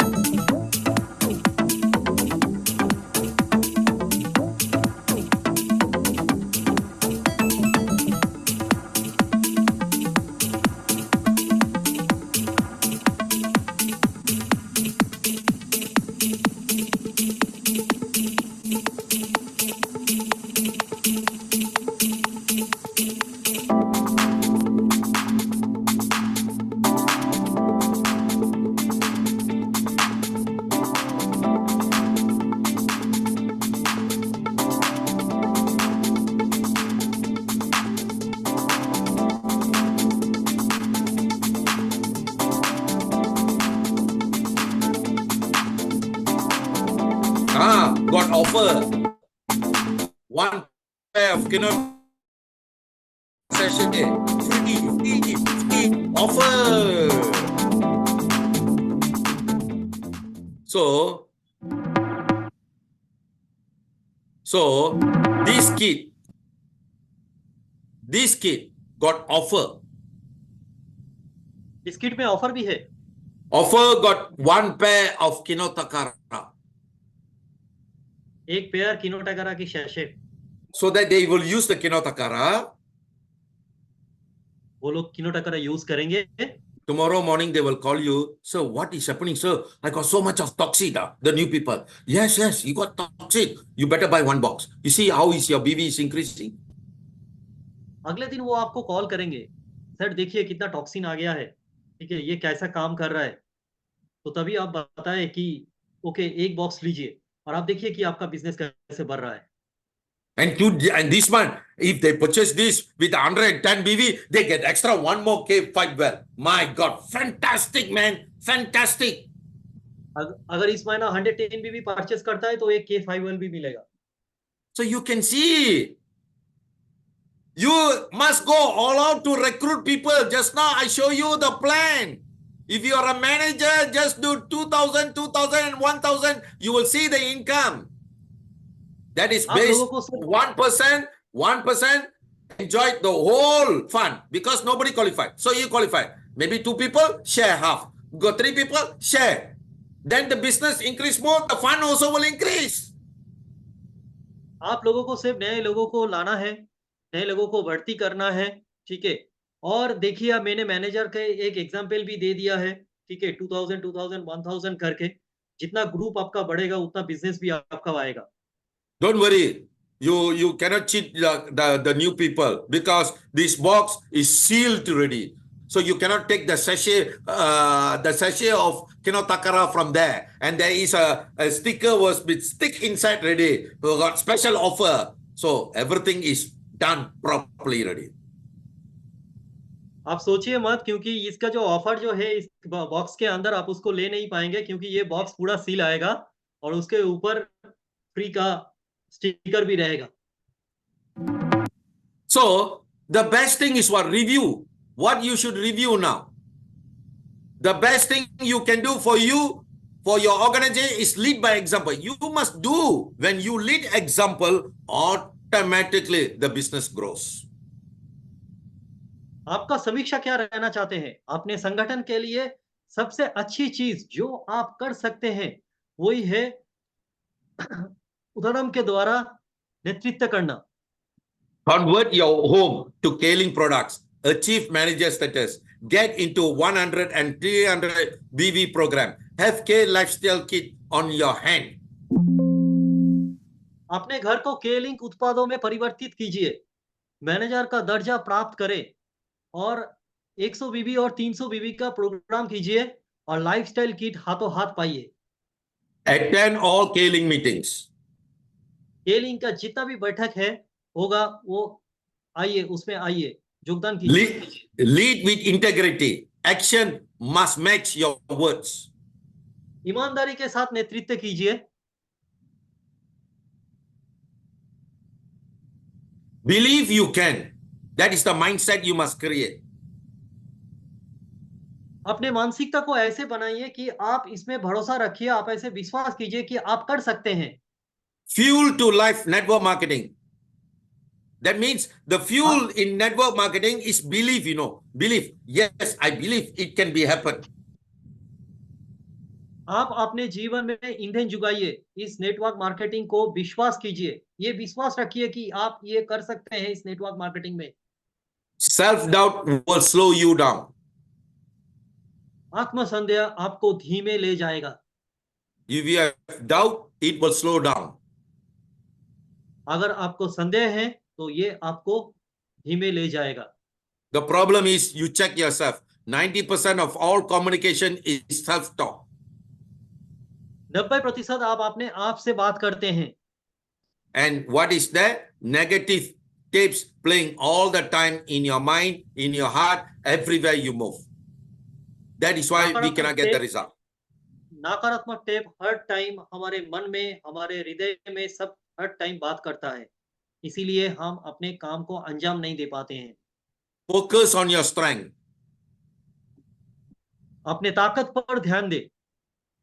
S1: Got offer. One pair of session day. Free offer. So this kit got offer.
S2: इस kit में offer भी है।
S1: Offer got one pair of Kinotakara.
S2: एक pair किनोटाकारा की शैशे।
S1: So that they will use the Kinotakara.
S2: वो लोग किनोटाकारा use करेंगे।
S1: Tomorrow morning they will call you. Sir, what is happening, sir? I got so much of toxic, the new people. Yes, you got toxic. You better buy one box. You see how is your BV is increasing?
S2: अगले दिन वो आपको call करेंगे, sir देखिए कितना toxin आ गया है, ठीक है, ये कैसा काम कर रहा है। तो तभी आप बताएं कि ओके एक बॉक्स लीजिए और आप देखिए कि आपका बिजनेस कैसे बढ़ रहा है।
S1: And this month, if they purchase this with 110 BV, they get extra one more K5 well. My God, fantastic, man. Fantastic.
S2: अगर इस महीना 110 बीबी परचेस करता है तो एक K5 well भी मिलेगा।
S1: So you can see. You must go all out to recruit people. Just now I show you the plan. If you are a manager, just do 2,000, 2,000 and 1,000. You will see the income. That is
S2: आप लोगों
S1: based
S2: को सिर्फ
S1: 1% enjoyed the whole fund because nobody qualified. So you qualified. Maybe 2 people, share half. Got 3 people, share. Then the business increase more, the fund also will increase.
S2: आप लोगों को सिर्फ नए लोगों को लाना है, नए लोगों को भर्ती करना है, ठीक है? और देखिए अब मैंने मैनेजर के एक एग्ज़ाम्पल भी दे दिया है, ठीक है? 2000, 2000, 1000 करके। जितना ग्रुप आपका बढ़ेगा उतना बिज़नेस भी आपका आएगा।
S1: Don't worry. You cannot cheat the new people because this box is sealed already. So you cannot take the sachet of Kinotakara from there. And there is a sticker was with stick inside already. We got special offer. So everything is done properly already.
S2: आप सोचिए मत क्योंकि इसका जो offer जो है इस box के अंदर आप उसको ले नहीं पाएँगे क्योंकि ये बॉक्स पूरा सील आएगा और उसके ऊपर फ्री का स्टिकर भी रहेगा।
S1: So the best thing is what? Review. What you should review now. The best thing you can do for you, for your organization is lead by example. You must do. When you lead example, automatically the business grows.
S2: आपका समीक्षा क्या रहना चाहते हैं? अपने संगठन के लिए सबसे अच्छी चीज़ जो आप कर सकते हैं, वही है उदाहरण के द्वारा नेतृत्व करना।
S1: Convert your home to Kaling products. Achieve manager status. Get into 100 and 300 BV program. Have K lifestyle kit on your hand.
S2: अपने घर को के-लिंक उत्पादों में परिवर्तित कीजिए। मैनेजर का दर्जा प्राप्त करें और 100 बीबी और 300 बीबी का प्रोग्राम कीजिए और लाइफस्टाइल किट हाथों हाथ पाइए।
S1: Attend all Kaling meetings.
S2: के-लिंक का जितना भी बैठक है होगा वो आइए उसमें आइए योगदान कीजिए।
S1: Lead with integrity. Action must match your words.
S2: ईमानदारी के साथ नेतृत्व कीजिए।
S1: Believe you can. That is the mindset you must create.
S2: अपने मानसिकता को ऐसे बनाइए कि आप इसमें भरोसा रखिए, आप ऐसे विश्वास कीजिए कि आप कर सकते हैं।
S1: Fuel to life network marketing. That means the fuel in network marketing is belief, belief. Yes, I believe it can be happen.
S2: आप अपने जीवन में ईंधन जुगाइए, इस नेटवर्क मार्केटिंग को विश्वास कीजिए। ये विश्वास रखिए कि आप ये कर सकते हैं इस नेटवर्क मार्केटिंग में।
S1: Self-doubt will slow you down.
S2: आत्मसंदेह आपको धीमे ले जाएगा।
S1: If you have doubt, it will slow down.
S2: अगर आपको संदेह है तो ये आपको धीमे ले जाएगा।
S1: The problem is you check yourself. 90% of all communication is self-talk.
S2: 90% आप अपने आप से बात करते हैं।
S1: And what is that? Negative tapes playing all the time in your mind, in your heart, everywhere you move. That is why we cannot get the result.
S2: नकारात्मक tape हर time हमारे मन में, हमारे हृदय में सब हर टाइम बात करता है। इसीलिए हम अपने काम को अंजाम नहीं दे पाते हैं।
S1: Focus on your strength.
S2: अपने ताकत पर ध्यान दे।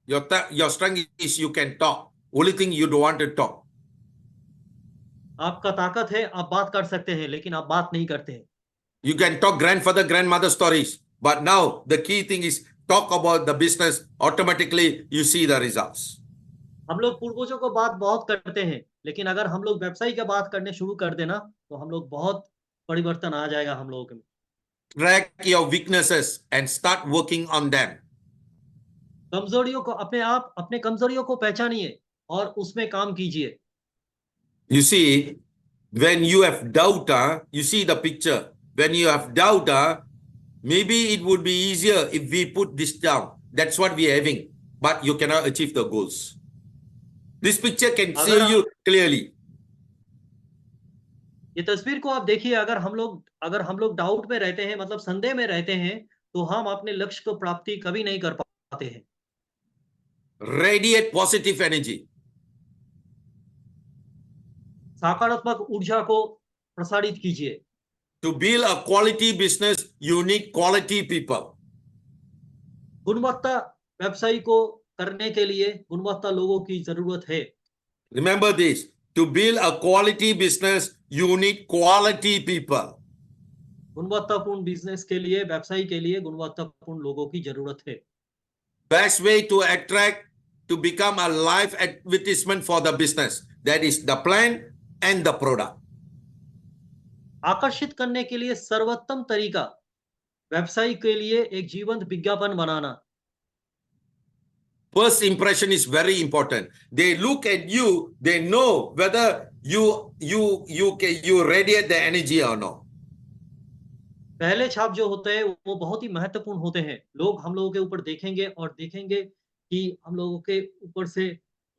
S1: Your strength is you can talk. Only thing you don't want to talk.
S2: आपका ताकत है, आप बात कर सकते हैं, लेकिन आप बात नहीं करते हैं।
S1: You can talk grandfather, grandmother stories. But now the key thing is talk about the business. Automatically you see the results.
S2: हम लोग पूर्वजों को बात बहुत करते हैं, लेकिन अगर हम लोग व्यवसायी का बात करने शुरू कर देना, तो हम लोग बहुत परिवर्तन आ जाएगा हम लोगों में।
S1: Track your weaknesses and start working on them.
S2: कमजोरियों को अपने कमजोरियों को पहचानिए और उसमें काम कीजिए।
S1: You see, when you have doubt, you see the picture. When you have doubt, maybe it would be easier if we put this down. That's what we are having. But you cannot achieve the goals. This picture can show you clearly.
S2: ये तस्वीर को आप देखिए, अगर हम लोग doubt में रहते हैं, मतलब संदेह में रहते हैं, तो हम अपने लक्ष्य को प्राप्ति कभी नहीं कर पाते हैं।
S1: Radiate positive energy.
S2: सकारात्मक ऊर्जा को प्रसारित कीजिए।
S1: To build a quality business, you need quality people.
S2: गुणवत्ता व्यवसाय को करने के लिए गुणवत्ता लोगों की जरूरत है।
S1: Remember this. To build a quality business, you need quality people.
S2: गुणवत्तापूर्ण बिजनेस के लिए, व्यवसाय के लिए गुणवत्तापूर्ण लोगों की जरूरत है।
S1: Best way to attract, to become a live advertisement for the business. That is the plan and the product.
S2: आकर्षित करने के लिए सर्वोत्तम तरीका व्यवसाय के लिए एक जीवंत विज्ञापन बनाना।
S1: First impression is very important. They look at you, they know whether you radiate the energy or not.
S2: पहले छाप जो होते हैं वो बहुत ही महत्वपूर्ण होते हैं। लोग हम लोगों के ऊपर देखेंगे और देखेंगे कि हम लोगों के ऊपर से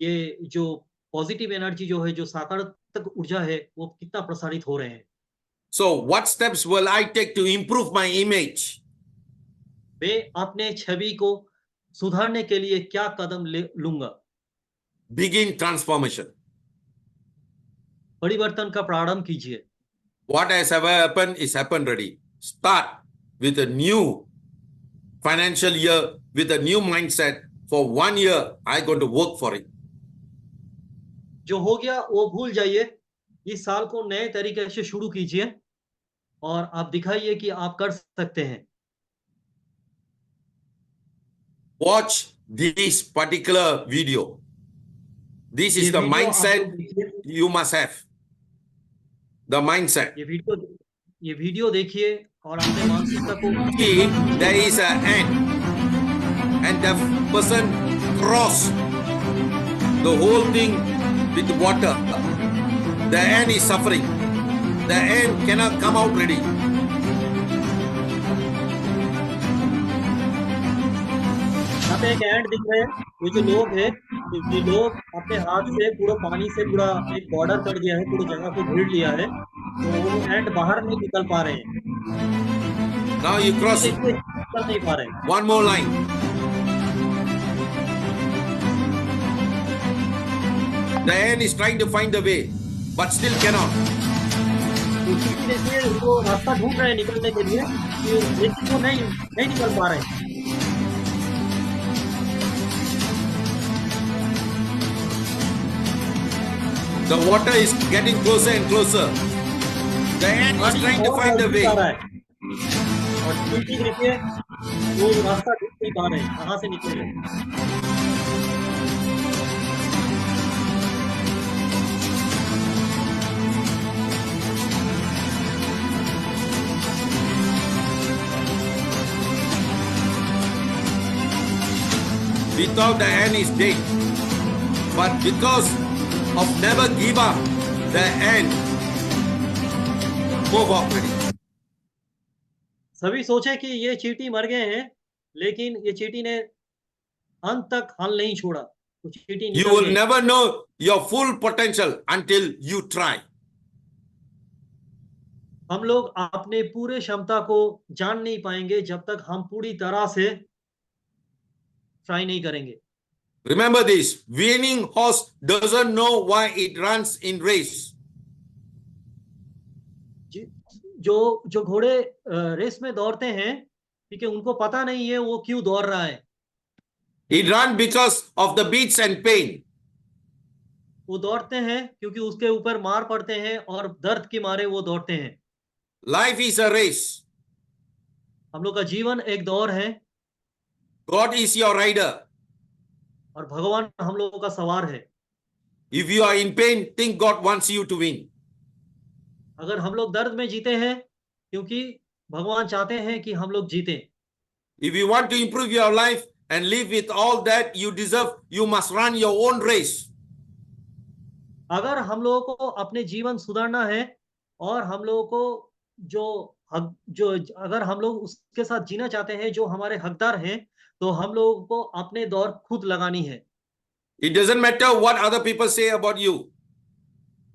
S2: ये जो पॉजिटिव एनर्जी जो है, जो सकारात्मक ऊर्जा है, वो कितना प्रसारित हो रहे हैं।
S1: So what steps will I take to improve my image?
S2: मैं अपने छवि को सुधारने के लिए क्या कदम लूंगा?
S1: Begin transformation.
S2: परिवर्तन का प्रारंभ कीजिए।
S1: What has ever happened is happened already. Start with a new financial year, with a new mindset. For 1 year, I'm going to work for it.
S2: जो हो गया वो भूल जाइए। इस साल को नए तरीके से शुरू कीजिए और आप दिखाइए कि आप कर सकते हैं।
S1: Watch this particular video. This is the mindset you must have. The mindset.
S2: ये वीडियो देखिए और अपने मानसिकता को
S1: See, there is an ant, and the person cross the whole thing with water. The ant is suffering. The ant cannot come out ready.
S2: यहाँ पे एक and दिख रहे हैं। ये जो लोग हैं, ये लोग अपने हाथ से पूरा पानी से पूरा एक बॉर्डर कर दिया है, पूरी जगह को घेर लिया है, तो वो एंड बाहर नहीं निकल पा रहे हैं।
S1: Now you cross it.
S2: निकल नहीं पा रहे हैं।
S1: One more line. The ant is trying to find the way, but still cannot.
S2: देखिए वो रास्ता ढूंढ रहे हैं निकलने के लिए, लेकिन वो नहीं निकल पा रहे हैं।
S1: The water is getting closer and closer. The ant is trying to find the way.
S2: और ठीक देखिए वो रास्ता ढूंढ नहीं पा रहे हैं, कहाँ से निकले।
S1: We thought the ant is dead, but because of never give up, the ant move on.
S2: सभी सोचे कि ये चींटी मर गए हैं, लेकिन ये चींटी ने अंत तक हल नहीं छोड़ा। तो चींटी
S1: You
S2: निकल
S1: will
S2: गई।
S1: never know your full potential until you try.
S2: हम लोग अपने पूरे क्षमता को जान नहीं पाएंगे जब तक हम पूरी तरह से ट्राई नहीं करेंगे।
S1: Remember this, winning horse doesn't know why it runs in race.
S2: जो घोड़े रेस में दौड़ते हैं, ठीक है, उनको पता नहीं है वो क्यों दौड़ रहा है।
S1: It runs because of the beats and pain.
S2: वो दौड़ते हैं क्योंकि उसके ऊपर मार पड़ते हैं और दर्द के मारे वो दौड़ते हैं।
S1: Life is a race.
S2: हम लोग का जीवन एक दौड़ है
S1: God is your rider.
S2: और भगवान हम लोगों का सवार है।
S1: If you are in pain, think God wants you to win.
S2: अगर हम लोग दर्द में जीते हैं, क्योंकि भगवान चाहते हैं कि हम लोग जीते।
S1: If you want to improve your life and live with all that you deserve, you must run your own race.
S2: अगर हम लोगों को अपने जीवन सुधारना है और हम लोगों को जो अगर हम लोग उसके साथ जीना चाहते हैं जो हमारे हकदार हैं, तो हम लोगों को अपने दौड़ खुद लगानी है।
S1: It doesn't matter what other people say about you.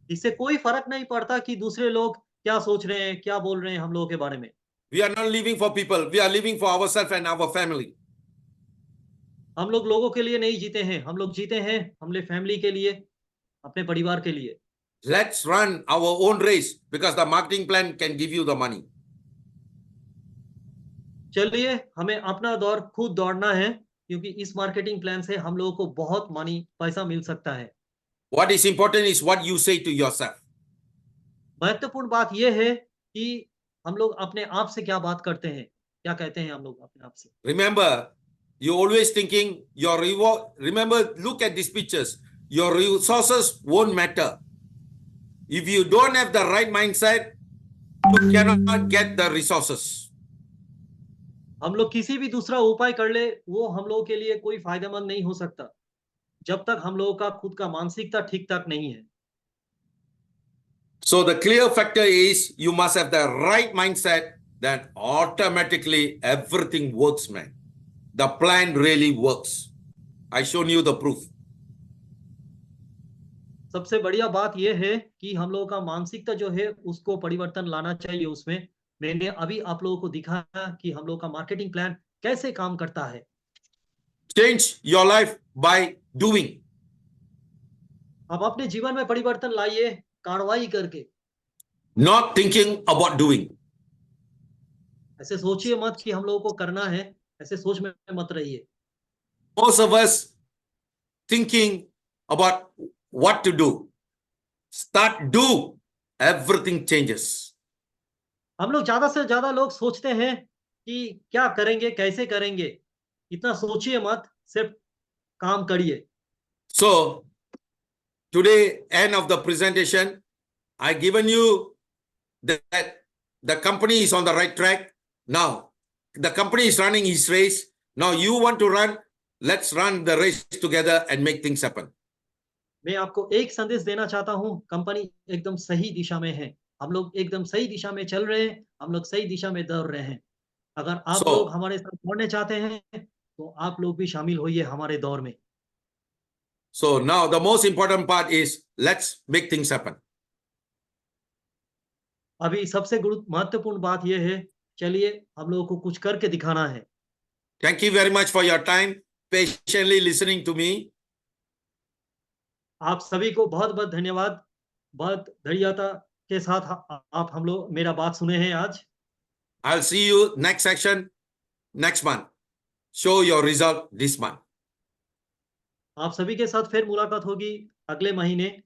S2: इससे कोई फर्क नहीं पड़ता कि दूसरे लोग क्या सोच रहे हैं, क्या बोल रहे हैं हम लोगों के बारे में।
S1: We are not living for people. We are living for ourselves and our family.
S2: हम लोग लोगों के लिए नहीं जीते हैं, हम लोग जीते हैं अपने फैमिली के लिए, अपने परिवार के लिए।
S1: let's run our own race because the marketing plan can give you the money.
S2: चलिए हमें अपना दौर खुद दौड़ना है, क्योंकि इस मार्केटिंग प्लान से हम लोगों को बहुत पैसा मिल सकता है।
S1: What is important is what you say to yourself.
S2: महत्वपूर्ण बात यह है कि हम लोग अपने आप से क्या बात करते हैं, क्या कहते हैं हम लोग अपने आप से।
S1: Remember, you're always thinking your reward. Remember, look at these pictures. Your resources won't matter. If you don't have the right mindset, you cannot get the resources.
S2: हम लोग किसी भी दूसरा उपाय कर ले, वो हम लोगों के लिए कोई फायदेमंद नहीं हो सकता, जब तक हम लोगों का खुद का मानसिकता ठीक ठाक नहीं है।
S1: So the clear factor is you must have the right mindset, then automatically everything works, man. The plan really works. I shown you the proof.
S2: सबसे बढ़िया बात यह है कि हम लोगों का मानसिकता जो है उसको परिवर्तन लाना चाहिए उसमें। मैंने अभी आप लोगों को दिखाया कि हम लोगों का मार्केटिंग प्लान कैसे काम करता है।
S1: Change your life by doing.
S2: आप अपने जीवन में परिवर्तन लाइए कार्रवाई करके।
S1: Not thinking about doing.
S2: ऐसे सोचिए मत कि हम लोगों को करना है, ऐसे सोच में मत रहिए।
S1: Most of us thinking about what to do. Start do. Everything changes.
S2: हम लोग ज्यादा से ज्यादा लोग सोचते हैं कि क्या करेंगे, कैसे करेंगे। इतना सोचिए मत, सिर्फ काम करिए।
S1: So today, end of the presentation, I given you that the company is on the right track. Now the company is running his race. Now you want to run. Let's run the race together and make things happen.
S2: मैं आपको एक संदेश देना चाहता हूँ, company एकदम सही दिशा में है। हम लोग एकदम सही दिशा में चल रहे हैं, हम लोग सही दिशा में दौड़ रहे हैं। अगर आप
S1: So-
S2: लोग हमारे साथ दौड़ने चाहते हैं, तो आप लोग भी शामिल होइए हमारे दौड़ में।
S1: So now the most important part is let's make things happen.
S2: अभी सबसे महत्वपूर्ण बात यह है, चलिए हम लोगों को कुछ करके दिखाना है।
S1: Thank you very much for your time, patiently listening to me.
S2: आप सभी को बहुत-बहुत धन्यवाद। बहुत धैर्यता के साथ आप हम लोग मेरा बात सुने हैं आज।
S1: I'll see you next section next month. Show your result this month.
S2: आप सभी के साथ फिर मुलाकात होगी अगले महीने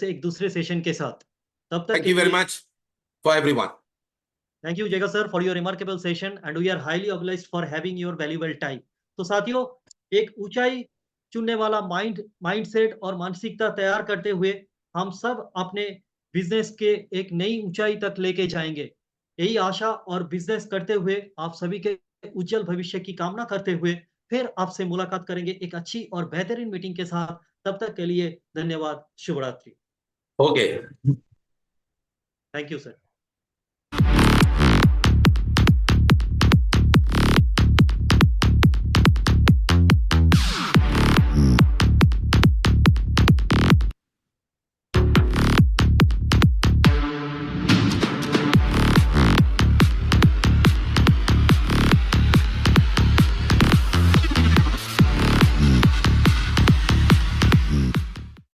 S2: एक दूसरे सेशन के साथ। तब तक
S1: Thank you very much for everyone.
S2: Thank you, Jega sir, for your remarkable session, and we are highly obliged for having your valuable time. तो साथियों, एक ऊंचाई चुनने वाला माइंडसेट और मानसिकता तैयार करते हुए हम सब अपने बिजनेस के एक नई ऊंचाई तक लेके जाएंगे। यही आशा और बिजनेस करते हुए आप सभी के उज्जवल भविष्य की कामना करते हुए फिर आपसे मुलाकात करेंगे एक अच्छी और बेहतरीन मीटिंग के साथ। तब तक के लिए धन्यवाद। शुभ रात्रि।
S1: Okay.
S2: Thank you sir.